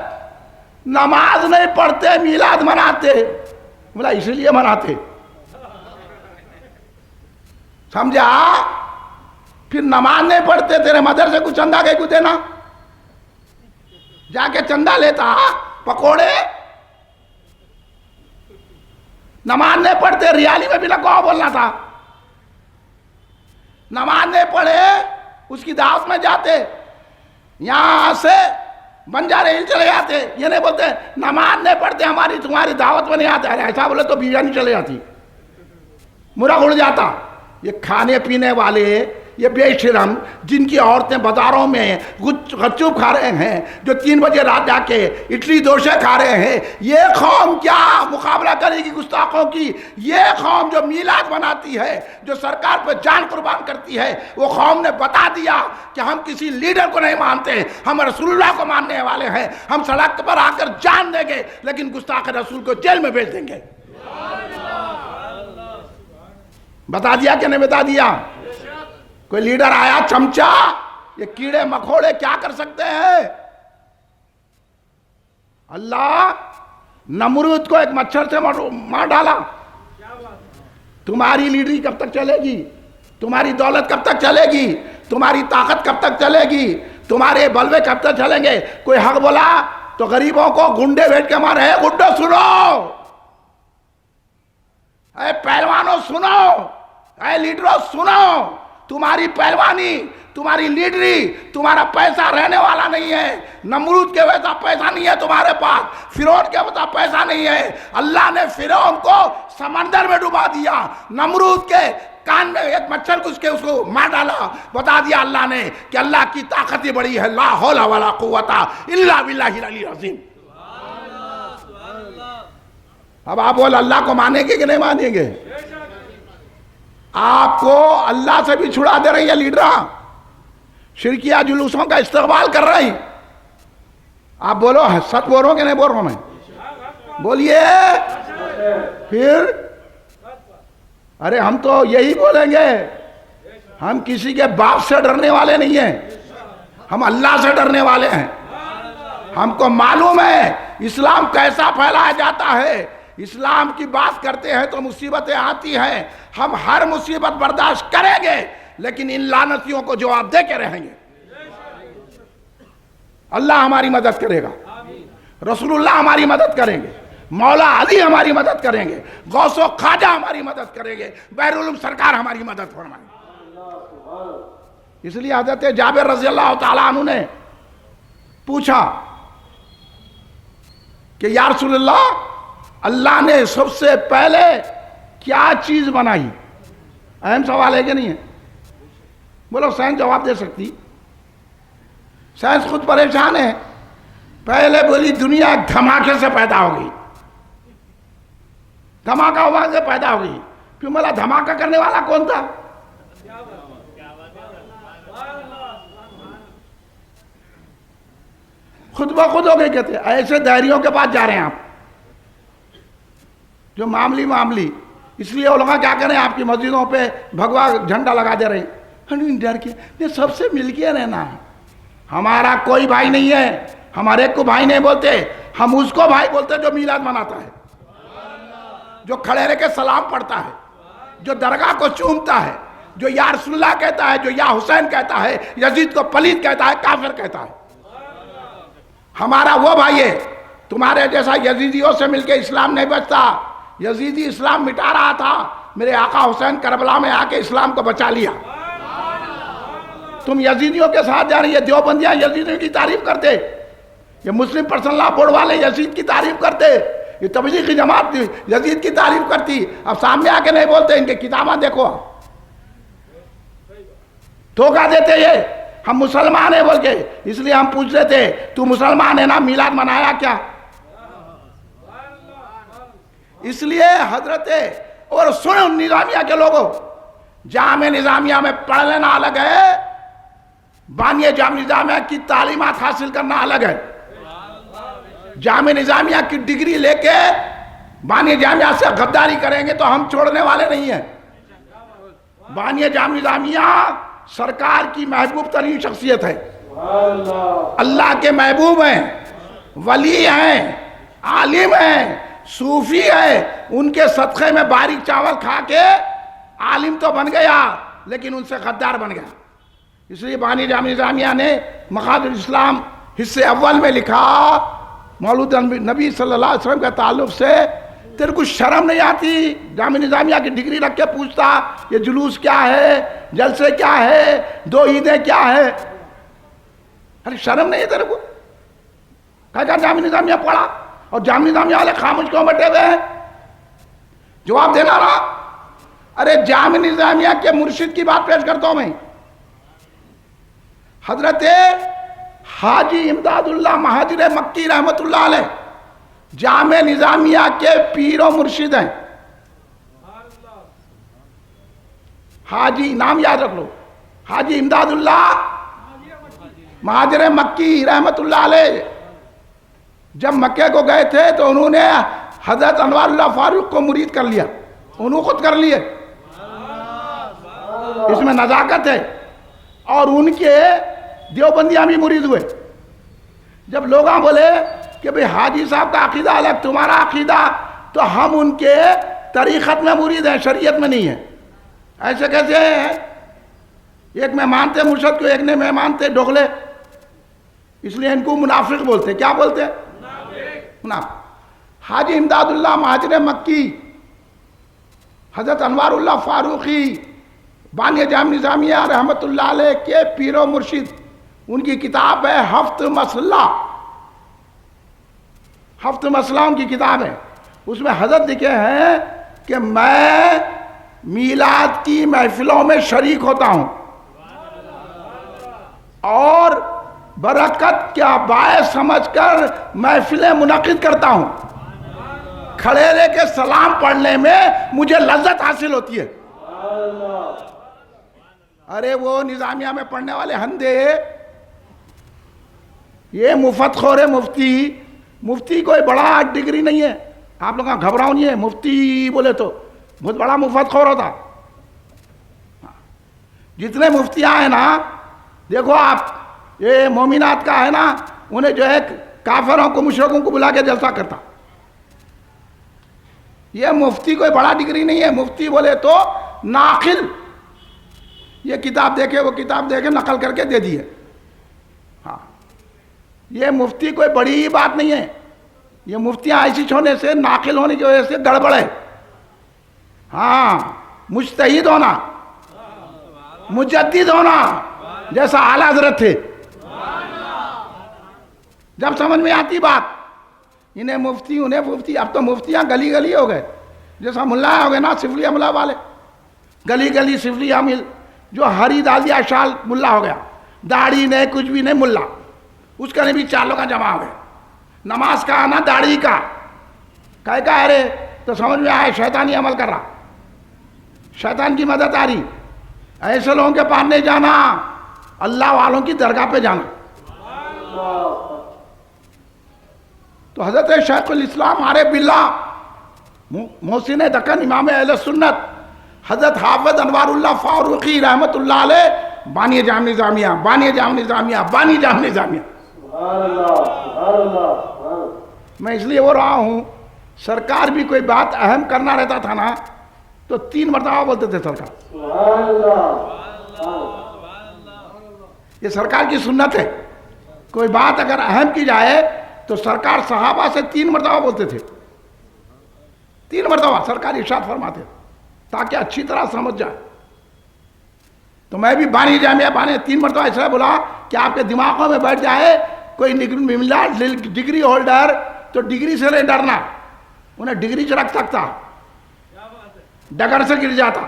نماز نہیں پڑھتے میلاد مناتے, بولا اسی لیے مناتے, سمجھا؟ پھر نماز نہیں پڑھتے, تیرے مدرسے کو چندہ کے کو دینا, جا کے چندہ لیتا پکوڑے. نماز نہیں پڑھتے, ریالی میں بھی لگوا بولنا تھا. نماز نہیں پڑھے اس کی دعوت میں جاتے, یہاں سے بنجارے ہل چلے جاتے. یہ نہیں بولتے نماز نہیں پڑھتے ہماری تمہاری دعوت میں نہیں آتے. ارے ایسا بولے تو بیویاں نہیں چلے جاتی, مرغ اڑ جاتا. یہ کھانے پینے والے, یہ بے شرم جن کی عورتیں بازاروں میں گچوب کھا رہے ہیں, جو 3 بجے رات جا کے اڈلی دوشے کھا رہے ہیں, یہ قوم کیا مقابلہ کرے گی گستاخوں کی؟ یہ قوم جو میلاد مناتی ہے, جو سرکار پہ جان قربان کرتی ہے, وہ قوم نے بتا دیا کہ ہم کسی لیڈر کو نہیں مانتے, ہم رسول اللہ کو ماننے والے ہیں. ہم سڑک پر آ کر جان دیں گے لیکن گستاخ رسول کو جیل میں بھیج دیں گے. بتا دیا کہ نہیں بتا دیا؟ کوئی لیڈر آیا چمچا, یہ کیڑے مکوڑے کیا کر سکتے ہیں؟ اللہ نمرود کو ایک مچھر سے مار ڈالا. تمہاری لیڈری کب تک چلے گی؟ تمہاری دولت کب تک چلے گی؟ تمہاری طاقت کب تک چلے گی؟ تمہارے بلوے کب تک چلیں گے؟ کوئی حق بولا تو غریبوں کو گنڈے بیٹھ کے مارے. گنڈو سنو, اے پہلوانوں سنو, اے لیڈروں سنو, تمہاری پہلوانی, تمہاری لیڈری, تمہارا پیسہ رہنے والا نہیں ہے. نمرود کے ویسا پیسہ نہیں ہے تمہارے پاس, فرعون کے ویسا پیسہ نہیں ہے. اللہ نے فرعون کو سمندر میں ڈبا دیا, نمرود کے کان میں ایک مچھر گھس کے اس کو مار ڈالا. بتا دیا اللہ نے کہ اللہ کی طاقت ہی بڑی ہے, لا حول ولا قوت الا باللہ العلی العظیم. اب آپ بول اللہ کو مانیں گے کہ نہیں مانیں گے؟ آپ کو اللہ سے بھی چھڑا دے رہی ہے لیڈراں, شرکیہ جلوسوں کا استقبال کر رہی. آپ بولو, سچ بول رہا ہوں کہ نہیں بول رہا ہوں میں؟ بولیے پھر. ارے ہم تو یہی بولیں گے, ہم کسی کے باپ سے ڈرنے والے نہیں ہیں, ہم اللہ سے ڈرنے والے ہیں. ہم کو معلوم ہے اسلام کیسا پھیلایا جاتا ہے. اسلام کی بات کرتے ہیں تو مصیبتیں آتی ہیں, ہم ہر مصیبت برداشت کریں گے لیکن ان لعنتیوں کو جواب دے کے رہیں گے. اللہ ہماری مدد کرے گا, رسول اللہ ہماری مدد کریں گے, مولا علی ہماری مدد کریں گے, غوث و خواجہ ہماری مدد کریں گے, بحر العلوم سرکار ہماری مدد فرمائیں گے. اس لیے حضرت جابر رضی اللہ تعالیٰ عنہ نے پوچھا کہ یا رسول اللہ, اللہ نے سب سے پہلے کیا چیز بنائی؟ اہم سوال ہے کہ نہیں ہے؟ بولو سائنس جواب دے سکتی, سائنس خود پریشان ہے. پہلے بولی دنیا ایک دھماکے سے پیدا ہو گئی, دھماکہ ہوا سے پیدا ہو گئی. پھر بولا دھماکہ کرنے والا کون تھا؟ خود بخود ہو گئے. کہتے ایسے دہریوں کے پاس جا رہے ہیں آپ جو معاملی. اس لیے علماء کیا کریں, آپ کی مسجدوں پہ بھگوا جھنڈا لگا دے رہے ہیں, ڈر کے سب سے مل کے رہنا ہے. ہمارا کوئی بھائی نہیں ہے, ہمارے کو بھائی نہیں بولتے. ہم اس کو بھائی بولتے ہیں جو میلاد مناتا ہے، جو کھڑے رہ کے سلام پڑھتا ہے، جو درگاہ کو چومتا ہے، جو یا رسول اللہ کہتا ہے، جو یا حسین کہتا ہے، یزید کو پلید کہتا ہے، کافر کہتا ہے. ہمارا وہ بھائی ہے. تمہارے جیسا یزیدیوں سے مل کے اسلام نہیں بچتا. یزیدی اسلام مٹا رہا تھا، میرے آقا حسین کربلا میں آ کے اسلام کو بچا لیا. تم یزیدیوں کے ساتھ جا رہی ہے. دیوبندیاں یزیدیوں کی تعریف کرتے، یہ مسلم پرسنل لا بورڈ والے یزید کی تعریف کرتے، یہ تبلیغی جماعت یزید کی تعریف کرتی. اب سامنے آ کے نہیں بولتے، ان کے کتابیں دیکھو. دھوکہ دیتے یہ ہم مسلمان ہیں بول کے. اس لیے ہم پوچھ رہے تھے تو مسلمان ہے نا، میلاد منایا کیا؟ اس لیے حضرت اور سنو نظامیہ کے لوگوں، جامع نظامیہ میں پڑھ لینا الگ ہے، بانی جامع نظامیہ کی تعلیمات حاصل کرنا الگ ہے. جامع نظامیہ کی ڈگری لے کے بانی جامعہ سے غداری کریں گے تو ہم چھوڑنے والے نہیں ہیں. بانی جامع نظامیہ سرکار کی محبوب ترین شخصیت ہے، اللہ کے محبوب ہیں، ولی ہیں، عالم ہیں، صوفی ہے. ان کے صدقے میں باریک چاول کھا کے عالم تو بن گیا لیکن ان سے غدار بن گیا. اس لیے بانی جامع نظامیہ نے مقاصد الاسلام حصے اول میں لکھا، مولود نبی صلی اللہ علیہ وسلم کے تعلق سے تیرے کو شرم نہیں آتی جامع نظامیہ کی ڈگری رکھ کے پوچھتا یہ جلوس کیا ہے، جلسے کیا ہے، 2 عیدیں کیا ہے؟ ارے شرم نہیں ہے تیرے کو؟ کہا جامع نظامیہ پڑھا اور جامع نظامیہ والے خاموش کیوں بیٹھے ہوئے ہیں؟ جواب دینا رہا. ارے جامع نظامیہ کے مرشد کی بات پیش کرتا ہوں میں، حضرت حاجی امداد اللہ مہاجر مکی رحمت اللہ علیہ جامع نظامیہ کے پیر و مرشد ہیں. حاجی نام یاد رکھ لو، حاجی امداد اللہ مہاجر مکی رحمت اللہ علیہ جب مکے کو گئے تھے تو انہوں نے حضرت انوار اللہ فاروق کو مرید کر لیا. انہوں خود کر لیے، اس میں نزاکت ہے. اور ان کے دیوبندیاں بھی مرید ہوئے. جب لوگ بولے کہ بھئی حاجی صاحب کا عقیدہ الگ، تمہارا عقیدہ، تو ہم ان کے طریقت میں مرید ہیں، شریعت میں نہیں ہیں. ایسے کیسے ہیں؟ ایک میں مانتے مرشد کو، ایک نے میں مانتے ڈوغلے. اس لیے ان کو منافق بولتے. کیا بولتے؟ منافق. حاجی امداد اللہ مہاجر مکی، حضرت انوار اللہ فاروقی بانی جامع نظامیہ رحمت اللہ علیہ کے پیر و مرشد. ان کی کتاب ہے ہفت مسئلہ. ہفت مسئلہ ان کی کتاب ہے. اس میں حضرت لکھے ہیں کہ میں میلاد کی محفلوں میں شریک ہوتا ہوں اور برکت کیا باعث سمجھ کر محفلیں منعقد کرتا ہوں. کھڑے رہ کے سلام پڑھنے میں مجھے لذت حاصل ہوتی ہے. ارے وہ نظامیہ میں پڑھنے والے ہندے، یہ مفت خور مفتی. مفتی کوئی بڑا ڈگری نہیں ہے، آپ لوگوں کا گھبراؤ نہیں ہے. مفتی بولے تو بہت بڑا مفت خور ہوتا. جتنے مفتیاں ہیں نا، دیکھو آپ، یہ مومنات کا ہے نا، انہیں جو ہے کافروں کو مشرکوں کو بلا کے جلسہ کرتا. یہ مفتی کوئی بڑا ڈگری نہیں ہے. مفتی بولے تو ناقل، یہ کتاب دیکھے وہ کتاب دیکھے نقل کر کے دے دیے. ہاں، یہ مفتی کوئی بڑی بات نہیں ہے. یہ مفتیاں ایسی ہونے سے، ناقل ہونے کی وجہ سے گڑبڑ ہے. ہاں، مجتہد ہونا، مجدد ہونا، جیسا اعلیٰ حضرت تھے. جب سمجھ میں آتی بات، انہیں مفتی انہیں مفتی. اب تو مفتیاں گلی گلی ہو گئے، جیسا ملا ہو گئے نا سفلی ملا والے، گلی گلی سفلی مل، جو ہری ڈال دیا شال ملا ہو گیا، داڑھی نہیں کچھ بھی نہیں ملا. اس کا نہیں بھی چالوں کا جمع ہو گیا. نماز کا آنا داڑھی کا کہہ ارے تو سمجھ میں آئے شیطانی عمل کر رہا، شیطان کی مدد آ رہی. ایسے لوگوں کے پاس نہیں جانا، اللہ والوں کی درگاہ پہ جانا. تو حضرت شیخ الاسلام عارف باللہ محسن دکن امام اہل سنت حضرت حافظ انوار اللہ فاروقی رحمت اللہ علیہ بانی جامع نظامیہ، بانی جامع نظامیہ، بانی جامع نظامیہ. میں اس لیے بول رہا ہوں سرکار بھی کوئی بات اہم کرنا رہتا تھا نا تو 3 مرتبہ بولتے تھے سرکار. سبحان اللہ. یہ سرکار کی سنت ہے. کوئی بات اگر اہم کی جائے تو سرکار صحابہ سے 3 مرتبہ بولتے تھے. 3 مرتبہ سرکار ارشاد فرماتے تاکہ اچھی طرح سمجھ جائے. تو میں بھی بانی جامعہ بانی 3 مرتبہ اس لیے بولا کہ آپ کے دماغوں میں بیٹھ جائے کوئی ڈگری ہولڈر تو ڈگری سے نہیں ڈرنا, انہیں ڈگری سے رکھ سکتا, ڈگر سے گر جاتا.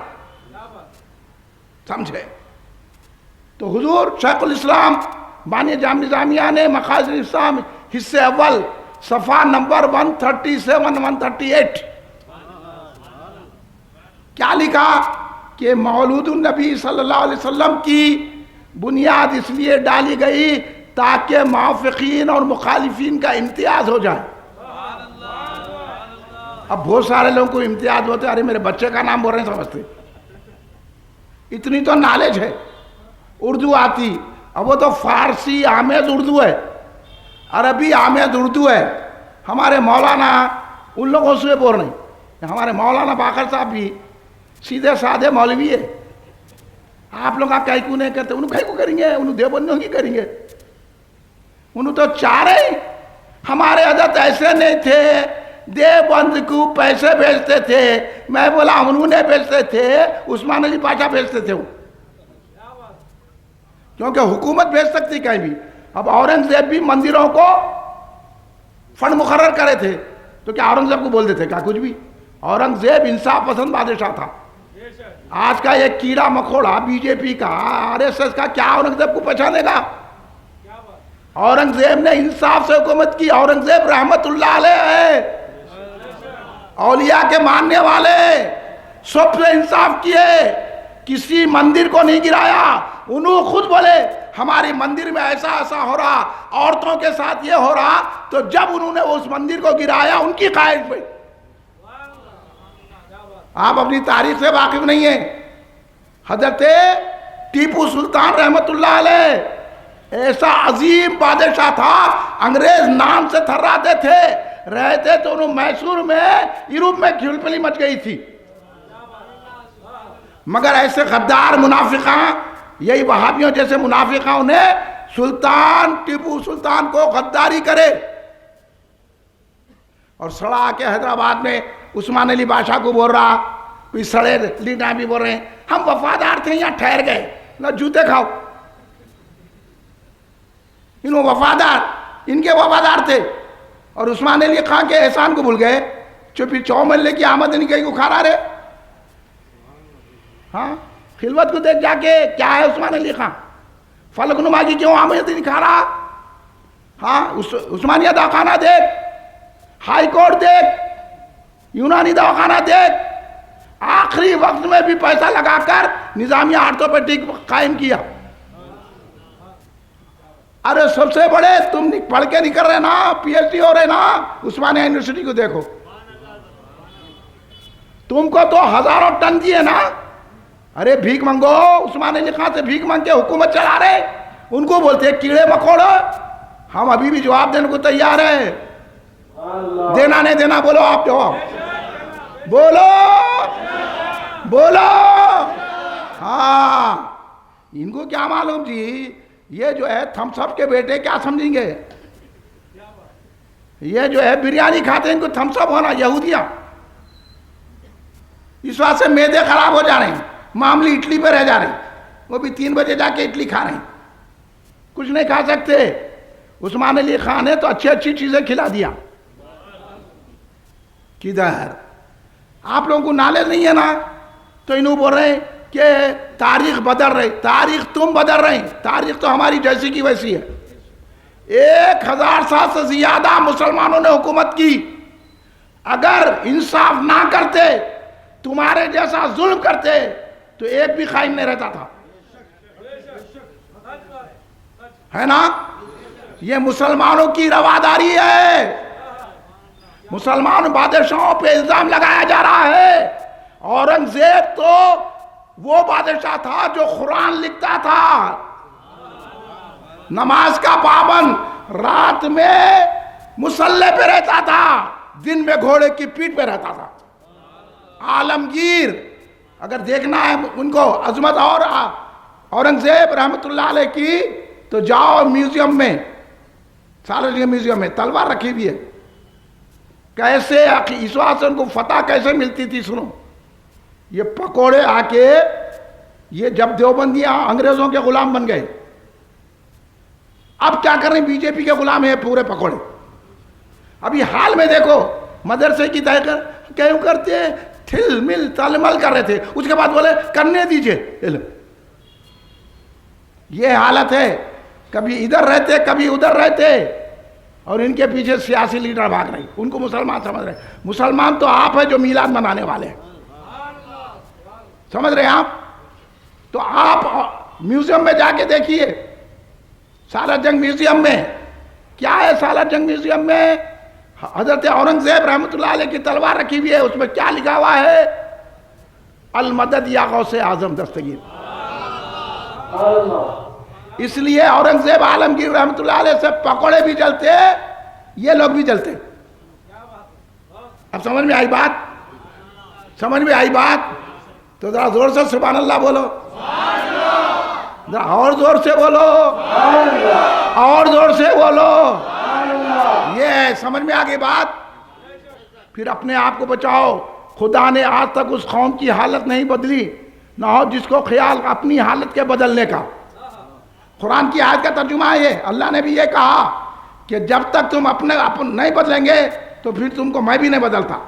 سمجھے؟ تو حضور شیخ الاسلام بانی جامع نظامیہ نے مقاصد الاسلام حصے اول صفحہ نمبر 137 138 کیا لکھا کہ مولود النبی صلی اللہ علیہ وسلم کی بنیاد اس لیے ڈالی گئی تاکہ موافقین اور مخالفین کا امتیاز ہو جائے. اب بہت سارے لوگوں کو امتیاز ہوتے, ارے میرے بچے کا نام بول رہے ہیں سمجھتے. اتنی تو نالج ہے, اردو آتی, اب وہ تو فارسی آمیز اردو ہے, عربی آمیز اردو ہے. ہمارے مولانا ان لوگوں سے بول رہے ہیں, ہمارے مولانا باقر صاحب بھی سیدھے سادھے مولوی ہے. آپ لوگ کہیں کیوں نہیں کرتے, انہوں کہیں کو کریں گے, انہوں دیوبندیوں کی کریں گے. انہوں تو چاہ رہے ہیں. ہمارے حضرت ایسے نہیں تھے دیوبند کو پیسے بھیجتے تھے. میں بولا انہوں نے بھیجتے تھے, عثمان علی پاشا بھیجتے تھے, کیونکہ حکومت بھیج سکتی کہیں بھی. اب اورنگزیب بھی مندروں کو فنڈ مقرر کرے تھے تو کیا اورنگزیب کو بول دیتے کیا کچھ بھی؟ اورنگزیب انصاف پسند بادشاہ تھا. آج کا ایک کیڑا مکوڑا بی جے پی کا RSS کا کیا اورنگزیب کو پہچانے گا؟ اورنگزیب نے انصاف سے حکومت کی. اورنگزیب رحمت اللہ علیہ ہے, اولیاء کے ماننے والے, سب سے انصاف کیے, کسی مندر کو نہیں گرایا. انہوں خود بولے ہماری مندر میں ایسا ایسا ہو رہا, عورتوں کے ساتھ یہ ہو رہا, تو جب انہوں نے اس مندر کو گرایا ان کی خواہش پہ. آپ اپنی تاریخ سے واقف نہیں ہیں. حضرت ٹیپو سلطان رحمت اللہ علیہ ایسا عظیم بادشاہ تھا, انگریز نام سے تھراتے تھے, رہتے تو انہوں میسور میں یورپ میں کھلپلی مچ گئی تھی. مگر ایسے غدار منافقاں, یہی وہابیوں جیسے منافقاں نے سلطان ٹیپو سلطان کو غداری کرے اور سڑا کے حیدرآباد میں عثمان علی بادشاہ کو بول رہا, کوئی سڑے لیڈر بھی بول رہے ہیں ہم وفادار تھے یہاں ٹھہر گئے, نہ جوتے کھاؤ. انہوں وفادار, ان کے وفادار تھے, اور عثمان علی خان کے احسان کو بھول گئے. چوپی 4 محلے کی آمدنی کہیں کو کھا رہا رہے. ہاں خلوت کو دیکھ جا کے کیا ہے عثمان علی خان, فلک نما کی کیوں آمدنی کھا رہا. ہاں عثمانیہ دواخانہ دیکھ, ہائی کورٹ دیکھ, یونانی دواخانہ دیکھ, آخری وقت میں بھی پیسہ لگا کر نظامیہ آرتھوپیڈک قائم کیا. ارے سب سے بڑے تم پڑھ کے نہیں کر رہے نا, PhD ہو رہے نا, عثمانیہ یونیورسٹی کو دیکھو. تم کو تو ہزاروں ٹن دیے نا. ارے بھیک منگو, عثمان علی خان سے بھیک مانگ کے حکومت چلا رہے, ان کو بولتے کیڑے مکوڑے. ہم ابھی بھی جواب دینے کو تیار ہیں. دینا نہیں دینا بولو, آپ جواب بولو بولو. ہاں ان کو کیا معلوم جی, یہ جو ہے تھمس اپ کے بیٹے کیا سمجھیں گے, یہ جو ہے بریانی کھاتے ہیں ان کو تھمس اپ ہونا, یہودیاں. اس واسطے سے معدے خراب ہو جا رہے ہیں, معاملی اٹلی پہ رہ جا رہے ہیں, وہ بھی 3 بجے جا کے اٹلی کھا رہے ہیں, کچھ نہیں کھا سکتے. عثمان علی خان نے تو اچھی اچھی چیزیں کھلا دیا. کدھر آپ لوگوں کو نالج نہیں ہے نا, تو انہوں بول رہے ہیں کہ تاریخ بدل رہی. تاریخ تم بدل رہے ہیں, تاریخ تو ہماری جیسی کی ویسی ہے. 1000 سال سے زیادہ مسلمانوں نے حکومت کی. اگر انصاف نہ کرتے, تمہارے جیسا ظلم کرتے, تو ایک بھی قائم نہیں رہتا تھا, ہے نا. یہ مسلمانوں کی رواداری ہے. مسلمان بادشاہوں پہ الزام لگایا جا رہا ہے. اورنگزیب تو وہ بادشاہ تھا جو قرآن لکھتا تھا, نماز کا پابند, رات میں مسلح پہ رہتا تھا، دن میں گھوڑے کی پیٹھ پہ رہتا تھا. عالمگیر اگر دیکھنا ہے ان کو عظمت اور اورنگزیب رحمت اللہ علیہ کی، تو جاؤ میوزیم میں، سالارجنگ میوزیم میں تلوار رکھی ہوئی ہے. کیسے اس وقت سے ان کو فتح کیسے ملتی تھی سنو. یہ پکوڑے آ کے، یہ جب دیوبندیاں انگریزوں کے غلام بن گئے، اب کیا کر رہے ہیں؟ بی جے پی کے غلام ہیں پورے پکوڑے. ابھی حال میں دیکھو مدرسے کی کیوں کرتے ہیں، تھل مل تل مل کر رہے تھے، اس کے بعد بولے کرنے دیجئے. یہ حالت ہے، کبھی ادھر رہتے کبھی ادھر رہتے، اور ان کے پیچھے سیاسی لیڈر بھاگ رہے ہیں. ان کو مسلمان سمجھ رہے ہیں. مسلمان تو آپ ہیں جو میلاد منانے والے ہیں، سمجھ رہے ہیں آپ؟ تو آپ میوزیم میں جا کے دیکھیے، سالار جنگ میوزیم میں کیا ہے. سالار جنگ میوزیم میں حضرت اورنگزیب رحمت اللہ علیہ کی تلوار رکھی ہوئی ہے. اس میں کیا لکھا ہوا ہے؟ المدد یا غوث اعظم دستگیر. اس لیے اورنگزیب عالمگیر رحمت اللہ علیہ سے پکوڑے بھی جلتے، یہ لوگ بھی جلتے. اب سمجھ میں آئی بات؟ سمجھ میں آئی بات؟ تو ذرا زور سے سبحان اللہ بولو، ذرا اور زور سے بولو، اور زور سے بولو. یہ سمجھ میں آگے بات. پھر اپنے آپ کو بچاؤ. خدا نے آج تک اس قوم کی حالت نہیں بدلی، نہ ہو جس کو خیال اپنی حالت کے بدلنے کا. قرآن کی آیت کا ترجمہ ہے یہ. اللہ نے بھی یہ کہا کہ جب تک تم اپنے نہیں بدلیں گے تو پھر تم کو میں بھی نہیں بدلتا.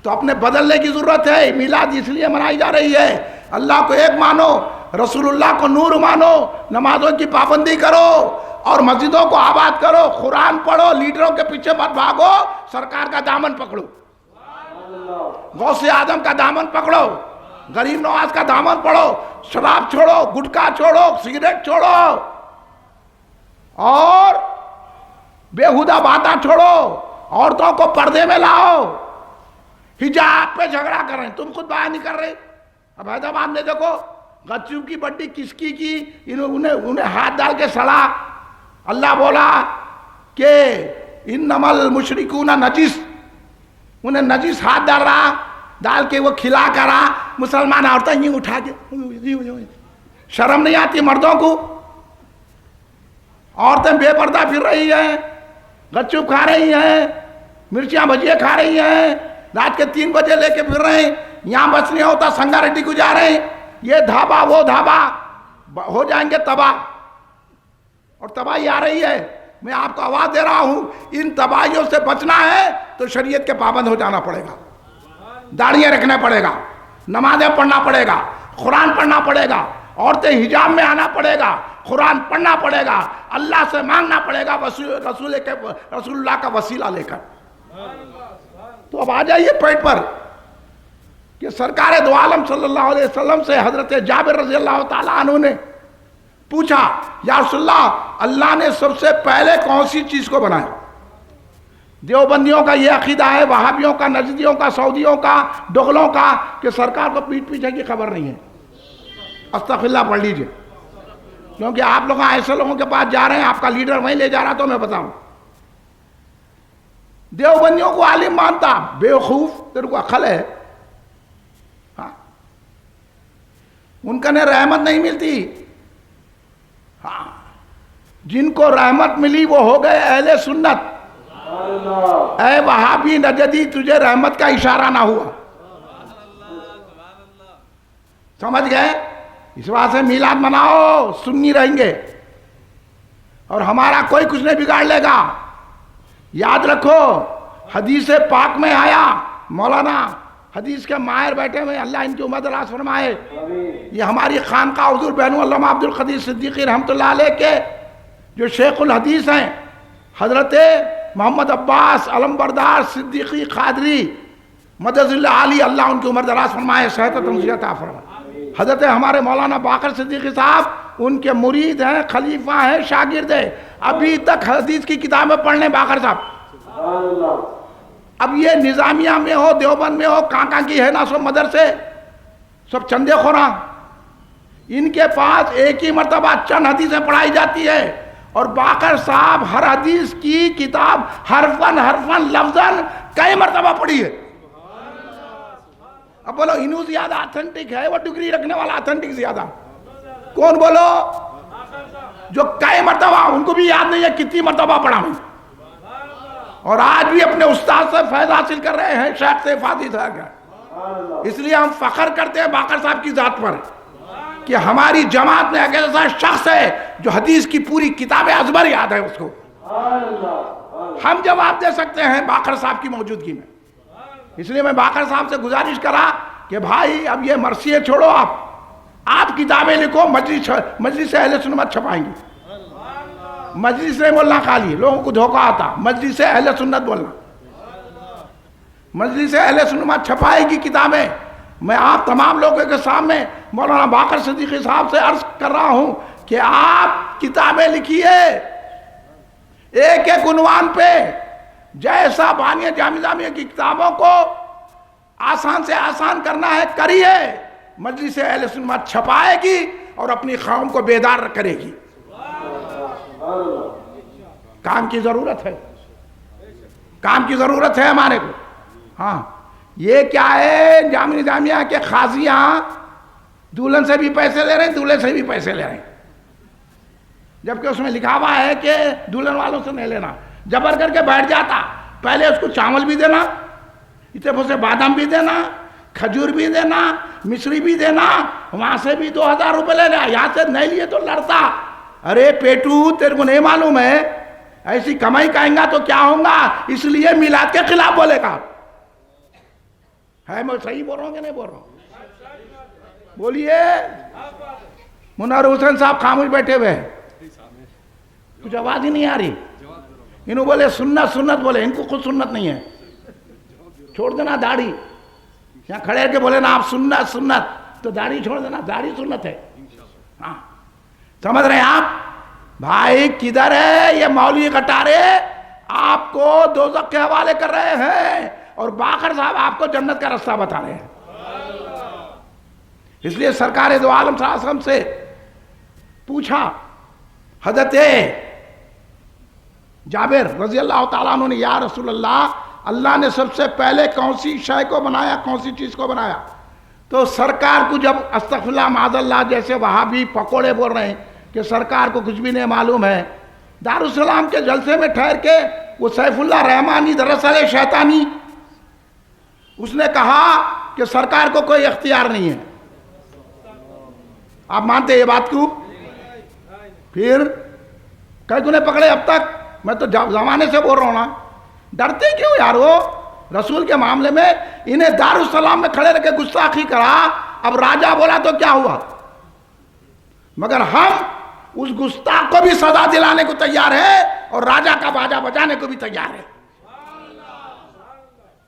تو اپنے بدلنے کی ضرورت ہے. میلاد اس لیے منائی جا رہی ہے، اللہ کو ایک مانو، رسول اللہ کو نور مانو، نمازوں کی پابندی کرو اور مسجدوں کو آباد کرو، قرآن پڑھو، لیڈروں کے پیچھے مت بھاگو، سرکار کا دامن پکڑو، غوث اعظم کا دامن پکڑو، غریب نواز کا دامن پڑھو، شراب چھوڑو، گٹکا چھوڑو، سگریٹ چھوڑو، اور بےہودہ باتیں چھوڑو، عورتوں کو پردے میں لاؤ. حجاب پہ جھگڑا کر رہے ہیں، تم خود بیان نہیں کر رہے. اب حیدرآباد میں دیکھو غچوں کی بڈی کس کی انہیں ہاتھ ڈال کے سڑا. اللہ بولا کہ انما المشرکون نجس، انہیں نجس ہاتھ ڈال کے وہ کھلا کرا. مسلمان عورتیں یوں اٹھا کے، شرم نہیں آتی مردوں کو؟ عورتیں بے پردہ پھر رہی ہیں، غچو کھا رہی ہیں، مرچیاں بھجیے کھا رہی ہیں، رات کے 3 بجے لے کے پھر رہے ہیں. یہاں بس نہیں ہوتا سنگا ریڈی کو جا رہے ہیں، یہ دھابا وہ دھابا، ہو جائیں گے تباہ. اور تباہی آ رہی ہے. میں آپ کو آواز دے رہا ہوں، ان تباہیوں سے بچنا ہے تو شریعت کے پابند ہو جانا پڑے گا، داڑیاں رکھنا پڑے گا، نمازیں پڑھنا پڑے گا، قرآن پڑھنا پڑے گا، عورتیں حجاب میں آنا پڑے گا، قرآن پڑھنا پڑے گا، اللہ سے مانگنا پڑے گا رسول اللہ کا وسیلہ لے کر. تو اب آ جائیے پوائنٹ پر کہ سرکار دو عالم صلی اللہ علیہ وسلم سے حضرت جابر رضی اللہ تعالیٰ عنہ نے پوچھا، یا رسول اللہ، اللہ نے سب سے پہلے کون سی چیز کو بنایا؟ دیوبندیوں کا یہ عقیدہ ہے، وہابیوں کا، نجدیوں کا، سعودیوں کا، ڈغلوں کا، کہ سرکار کو پیٹ پیچھے کی خبر نہیں ہے. استغفر اللہ پڑھ لیجئے، کیونکہ آپ لوگ ایسے لوگوں کے پاس جا رہے ہیں، آپ کا لیڈر وہیں لے جا رہا تو میں بتاؤں. دیوبندیوں کو عالم مانتا، بیوقوف، تیرے کو عقل ہے؟ ہاں، ان کا نے رحمت نہیں ملتی. ہاں، جن کو رحمت ملی وہ ہو گئے اہل سنت. اے وہابی نجدی، تجھے رحمت کا اشارہ نہ ہوا. سمجھ گئے؟ اس واسطے سے میلاد مناؤ، سنی رہیں گے اور ہمارا کوئی کچھ نہیں بگاڑ لے گا. یاد رکھو، حدیث پاک میں آیا، مولانا حدیث کے ماہر بیٹھے ہوئے، اللہ ان کی عمر دراز فرمائے. یہ ہماری خانقاہ حضور بہنو علامہ عبدالقدیر صدیقی رحمۃ اللہ علیہ کے جو شیخ الحدیث ہیں، حضرت محمد عباس علمبردار صدیقی قادری مدد اللہ علی، اللہ ان کی عمر دراز فرمائے، صحت و تنزیہ عطا فرمائے. حضرت ہمارے مولانا باقر صدیقی صاحب ان کے مرید ہیں، خلیفہ ہیں، شاگرد ہیں. ابھی تک حدیث کی کتابیں پڑھ لیں باقر صاحب. اب یہ نظامیہ میں ہو، دیوبند میں ہو، کہاں کی ہے نا سب مدرسے، سب چندے خوراں، ان کے پاس ایک ہی مرتبہ چند حدیثیں پڑھائی جاتی ہے اور باقر صاحب ہر حدیث کی کتاب حرفن لفظاً کئی مرتبہ پڑھی ہے. اب بولو انہوں زیادہ آتھنٹک ہے وہ ڈگری رکھنے والا آتھنٹک زیادہ کون؟ بولو جو کئی مرتبہ، ان کو بھی یاد نہیں ہے کتنی مرتبہ پڑھا ہوں، اور آج بھی اپنے استاد سے فیض حاصل کر رہے ہیں، شیخ سے فاضل تھا گیا. اس لیے ہم فخر کرتے ہیں باقر صاحب کی ذات پر کہ ہماری جماعت میں ایک ایسا شخص ہے جو حدیث کی پوری کتاب ازبر یاد ہے اس کو. ہم جواب دے سکتے ہیں باقر صاحب کی موجودگی میں. اس لیے میں باقر صاحب سے گزارش کرا کہ بھائی اب یہ مرثیے چھوڑو، آپ کتابیں لکھو، مجلس اہل سنت چھپائیں گے. مجلس نہیں بولنا خالی، لوگوں کو دھوکہ آتا، مجلس اہل سنت بولنا. مجلس اہل سنت چھپائے گی کتابیں. میں آپ تمام لوگوں کے سامنے مولانا باقر صدیقی صاحب سے عرض کر رہا ہوں کہ آپ کتابیں لکھیے ایک ایک عنوان پہ، جیسا بانیہ جامعہ کی کتابوں کو آسان سے آسان کرنا ہے کریے. مجلس اہل سنت چھپائے گی اور اپنی قوم کو بیدار کرے گی. کام کی ضرورت ہے، کام کی ضرورت ہے ہمارے کو. ہاں یہ کیا ہے، جامعہ کے قاضیاں دلہن سے بھی پیسے لے رہے ہیں، دولہے سے بھی پیسے لے رہے ہیں، جبکہ اس میں لکھا ہوا ہے کہ دلہن والوں سے نہیں لینا. جبر کر کے بیٹھ جاتا، پہلے اس کو چاول بھی دینا، اتنے بہت سے بادام بھی دینا، کھجور بھی دینا، مصری بھی دینا، وہاں سے بھی 2000 روپے لے لیا، یہاں سے نہیں لیے تو لڑتا. ارے پیٹو تیرے کو نہیں معلوم ہے ایسی کمائی کہیں گا تو کیا ہوگا، اس لیے میلاد کے خلاف بولے گا. ہے میں صحیح بول رہا ہوں کہ نہیں بول رہا ہوں؟ بولیے. منیر حسین صاحب خاموش بیٹھے ہوئے ہیں، کچھ آواز ہی نہیں آ رہی. انہوں بولے سنت سنت بولے، ان کو خود سنت نہیں ہے. چھوڑ دینا داڑھی، یہاں کھڑے کے بولے نا آپ سنت سنت، تو داڑھی چھوڑ دینا، داڑھی سنت ہے. ہاں سمجھ رہے ہیں آپ؟ بھائی کدھر ہے یہ مولوی کٹارے، آپ کو دوزخ کے حوالے کر رہے ہیں اور باقر صاحب آپ کو جنت کا راستہ بتا رہے ہیں. اس لیے سرکار دو عالم صلی اللہ علیہ وسلم سے پوچھا حضرت جابر رضی اللہ تعالیٰ عنہ نے، یا رسول اللہ، اللہ نے سب سے پہلے کون سی شے کو بنایا، کون سی چیز کو بنایا؟ تو سرکار کو جب استغفر اللہ معاذ اللہ جیسے وہابی پکوڑے بول رہے ہیں کہ سرکار کو کچھ بھی نہیں معلوم ہے، دارالسلام کے جلسے میں ٹھہر کے وہ سیف اللہ رحمانی دراصل شیطانی، اس نے کہا کہ سرکار کو کوئی اختیار نہیں ہے. آپ مانتے یہ بات کو؟ پھر کئی گنے پکڑے اب تک، میں تو زمانے سے بول رہا ہوں نا. ڈرتے کیوں یار؟ وہ رسول کے معاملے میں انہیں دارالسلام میں کھڑے رہ کے گستاخی کرا، اب راجہ بولا تو کیا ہوا؟ مگر ہم اس گستاخ کو بھی سزا دلانے کو تیار ہے اور راجہ کا باجا بجانے کو بھی تیار ہے.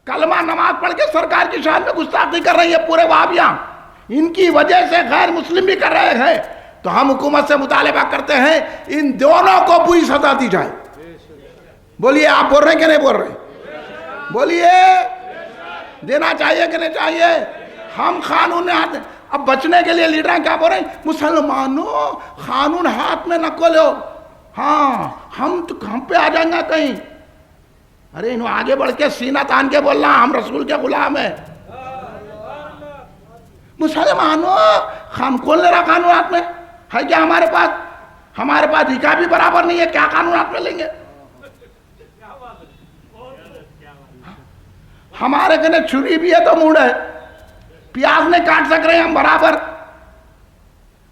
کلمہ نماز پڑھ کے سرکار کی شان میں گستاخی کر رہی ہے پورے وہابیاں، ان کی وجہ سے غیر مسلم بھی کر رہے ہیں. تو ہم حکومت سے مطالبہ کرتے ہیں ان دونوں کو بری سزا دی جائے. بولیے آپ بول رہے ہیں کہ نہیں بول رہے؟ بولیے دینا چاہیے کہ نہیں چاہیے؟ ہم قانون ہاتھ، اب بچنے کے لیے لیڈر کیا بول رہے ہیں؟ مسلمانوں قانون ہاتھ میں نہ کھولو، ہاں ہم پہ آ جائیں گا کہیں. ارے انہوں آگے بڑھ کے سینہ تان کے بولنا ہم رسول کے غلام ہیں. مسلمانوں ہم کون لے رہا قانون ہاتھ میں؟ ہے کیا ہمارے پاس ہکا بھی برابر نہیں ہے، کیا قانون ہاتھ میں لیں گے؟ ہمارے کنے چھری بھی ہے تو موڑ ہے، پیاز میں کاٹ سک رہے ہیں ہم برابر.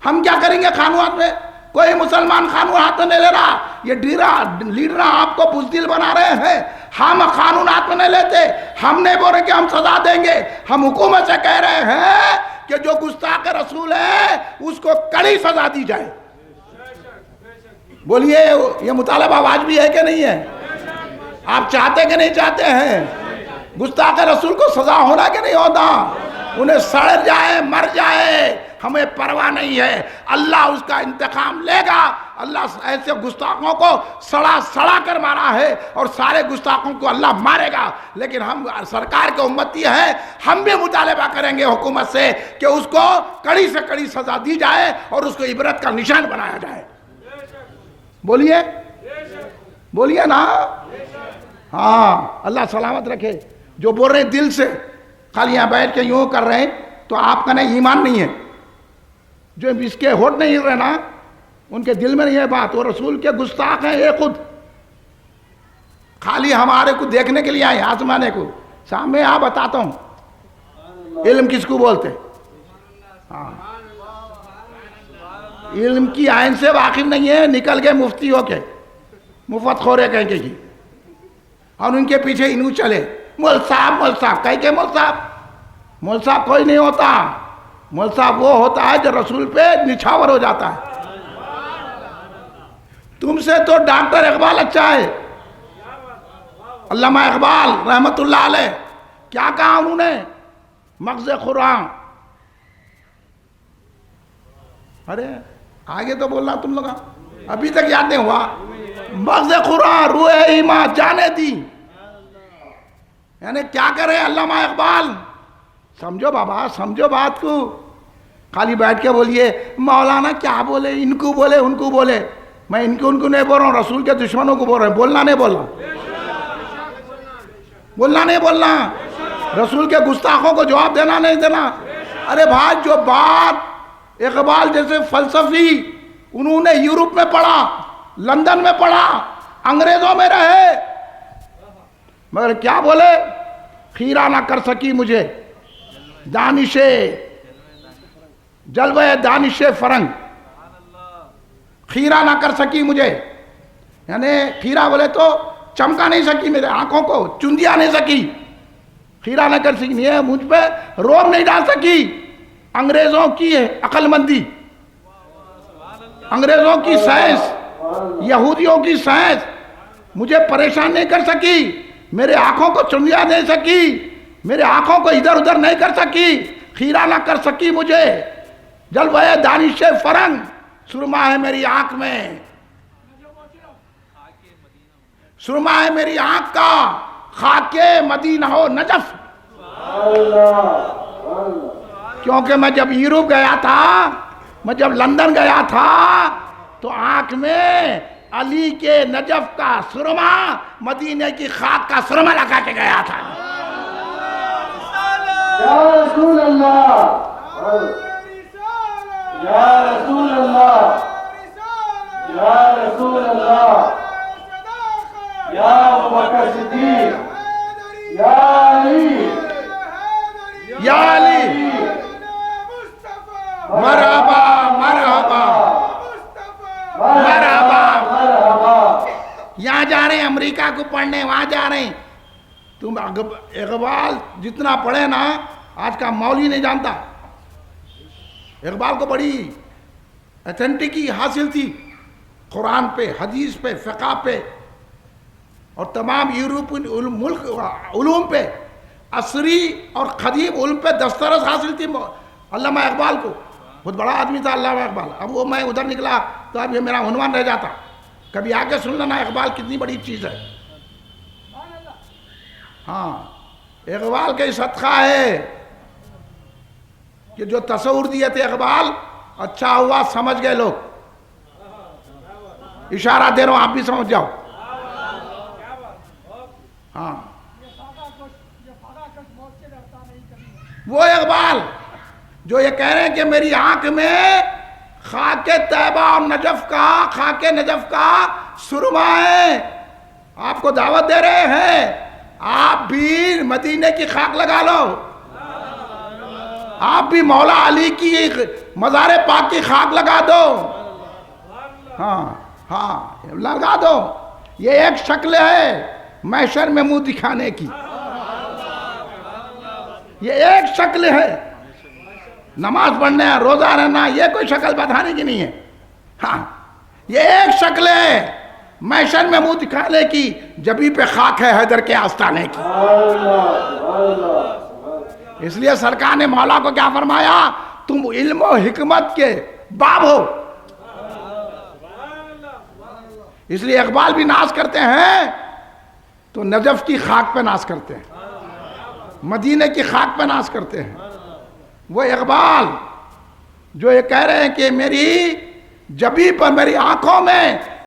ہم کیا کریں گے قانون ہاتھ میں؟ کوئی مسلمان قانون ہاتھ میں نہیں لے رہا. یہ لیڈر آپ کو بزدل بنا رہے ہیں. ہم قانون ہاتھ میں نہیں لیتے، ہم نہیں بول رہے کہ ہم سزا دیں گے، ہم حکومت سے کہہ رہے ہیں کہ جو گستاخ رسول ہے اس کو کڑی سزا دی جائے. بولیے یہ مطالبہ واجبی ہے کہ نہیں ہے؟ آپ چاہتے کہ نہیں چاہتے ہیں؟ گستاخ رسول کو سزا ہونا کہ نہیں ہوتا؟ انہیں سڑ جائے مر جائے ہمیں پرواہ نہیں ہے، اللہ اس کا انتقام لے گا. اللہ ایسے گستاخوں کو سڑا کر مارا ہے اور سارے گستاخوں کو اللہ مارے گا. لیکن ہم سرکار کے امتی ہیں، ہم بھی مطالبہ کریں گے حکومت سے کہ اس کو کڑی سے کڑی سزا دی جائے اور اس کو عبرت کا نشان بنایا جائے. بولیے بولیے نا. ہاں اللہ سلامت رکھے. جو بول رہے دل سے خالی یہاں بیٹھ کے یوں کر رہے ہیں تو آپ کا نہیں ایمان نہیں ہے. جو اس کے ہوٹ نہیں ہل رہے نا ان کے دل میں نہیں ہے بات. وہ رسول کے گستاخ ہیں یہ خود. خالی ہمارے کو دیکھنے کے لیے آئے آزمانے کو. سامنے آپ بتاتا ہوں علم کس کو بولتے. ہاں علم کی آئین سے واقف نہیں ہے, نکل گئے مفتی ہو کے مفت خورے کہیں کے جی, اور ان کے پیچھے انہوں چلے مول صاحب کہیں کے مول صاحب کوئی نہیں ہوتا. مول صاحب وہ ہوتا ہے جو رسول پہ نچھاور ہو جاتا ہے. تم سے تو ڈاکٹر اقبال اچھا ہے. علامہ اقبال رحمت اللہ علیہ کیا کہا انہوں نے مغز قرآن. ارے آگے تو بولنا تم لوگ ابھی تک یاد نہیں ہوا. مغز قرآن روح ایمان جانے دی. یعنی کیا کرے علامہ اقبال. سمجھو بابا سمجھو بات کو. خالی بیٹھ کے بولیے مولانا کیا بولے, ان کو بولے ان کو بولے. میں ان کو نہیں بول رہا ہوں, رسول کے دشمنوں کو بول رہا ہوں. بولنا نہیں بولنا, بولنا نہیں بولنا. رسول کے گستاخوں کو جواب دینا نہیں دینا. ارے بھائی جو بات اقبال جیسے فلسفی انہوں نے یورپ میں پڑھا, لندن میں پڑھا, انگریزوں میں رہے, مگر کیا بولے خیرہ نہ کر سکی مجھے دانش جلوہ دانش فرنگ. خیرہ نہ کر سکی مجھے, یعنی خیرہ بولے تو چمکا نہیں سکی میرے آنکھوں کو, چندیا نہیں سکی. خیرہ نہ کر سکی ہے مجھ پہ روب نہیں ڈال سکی. انگریزوں کی عقل مندی, انگریزوں کی سائنس, یہودیوں کی سائنس مجھے پریشان نہیں کر سکی. میرے آنکھوں کو چندیا نہیں سکی, میرے آنکھوں کو ادھر ادھر نہیں کر سکی. خیرہ نہ کر سکی مجھے جلوہ دانش فرنگ. سرما ہے میری آنکھ میں, سرما ہے میری آنکھ کا, خاک مدینہ ہو نجف. کیونکہ میں جب یورپ گیا تھا, میں جب لندن گیا تھا تو آنکھ میں علی کے نجف کا سرما, مدینہ کی خاک کا سرما لگا کے گیا تھا. یا رسول اللہ, یا رسول اللہ, یا رسول اللہ, یا ابوبکر صدیق, یا علی, یا علی مرحبا مرحبا مرحبا. یہاں جا رہے ہیں امریکہ کو پڑھنے, وہاں جا رہے ہیں. تم اقبال جتنا پڑھے نا آج کا مولوی نہیں جانتا. اقبال کو بڑی ایتھنٹکی حاصل تھی قرآن پہ, حدیث پہ, فقہ پہ اور تمام یورپی ملک علوم پہ, عصری اور قدیم علم پہ دسترس حاصل تھی علامہ اقبال کو. بہت بڑا آدمی تھا علامہ اقبال. اب وہ میں ادھر نکلا تو اب یہ میرا عنوان رہ جاتا. کبھی آگے سن لینا اقبال کتنی بڑی چیز ہے. ہاں اقبال کا صدقہ ہے کہ جو تصور دیے تھے اقبال, اچھا ہوا سمجھ گئے لوگ. اشارہ دے رہا ہوں آپ بھی سمجھ جاؤ. ہاں وہ اقبال جو یہ کہہ رہے ہیں کہ میری آنکھ میں خاک طیبہ اور نجف کا, خاک نجف کا سرما ہے. آپ کو دعوت دے رہے ہیں آپ بھی مدینے کی خاک لگا لو, آپ بھی مولا علی کی مزار پاک کی خاک لگا دو. ہاں ہاں لگا دو. یہ ایک شکل ہے محشر میں منہ دکھانے کی, یہ ایک شکل ہے. نماز پڑھنے روزہ رہنا یہ کوئی شکل بتانے کی نہیں ہے. ہاں یہ ایک شکل ہے محشر میں منہ دکھانے کی, جبھی پہ خاک ہے حیدر کے آستانے کی. اس لیے سرکار نے مولا کو کیا فرمایا, تم علم و حکمت کے باب ہو. اس لیے اقبال بھی ناز کرتے ہیں تو نجف کی خاک پہ ناز کرتے ہیں, مدینہ کی خاک پہ ناز کرتے ہیں. وہ اقبال جو یہ کہہ رہے ہیں کہ میری جبی پر, میری آنکھوں میں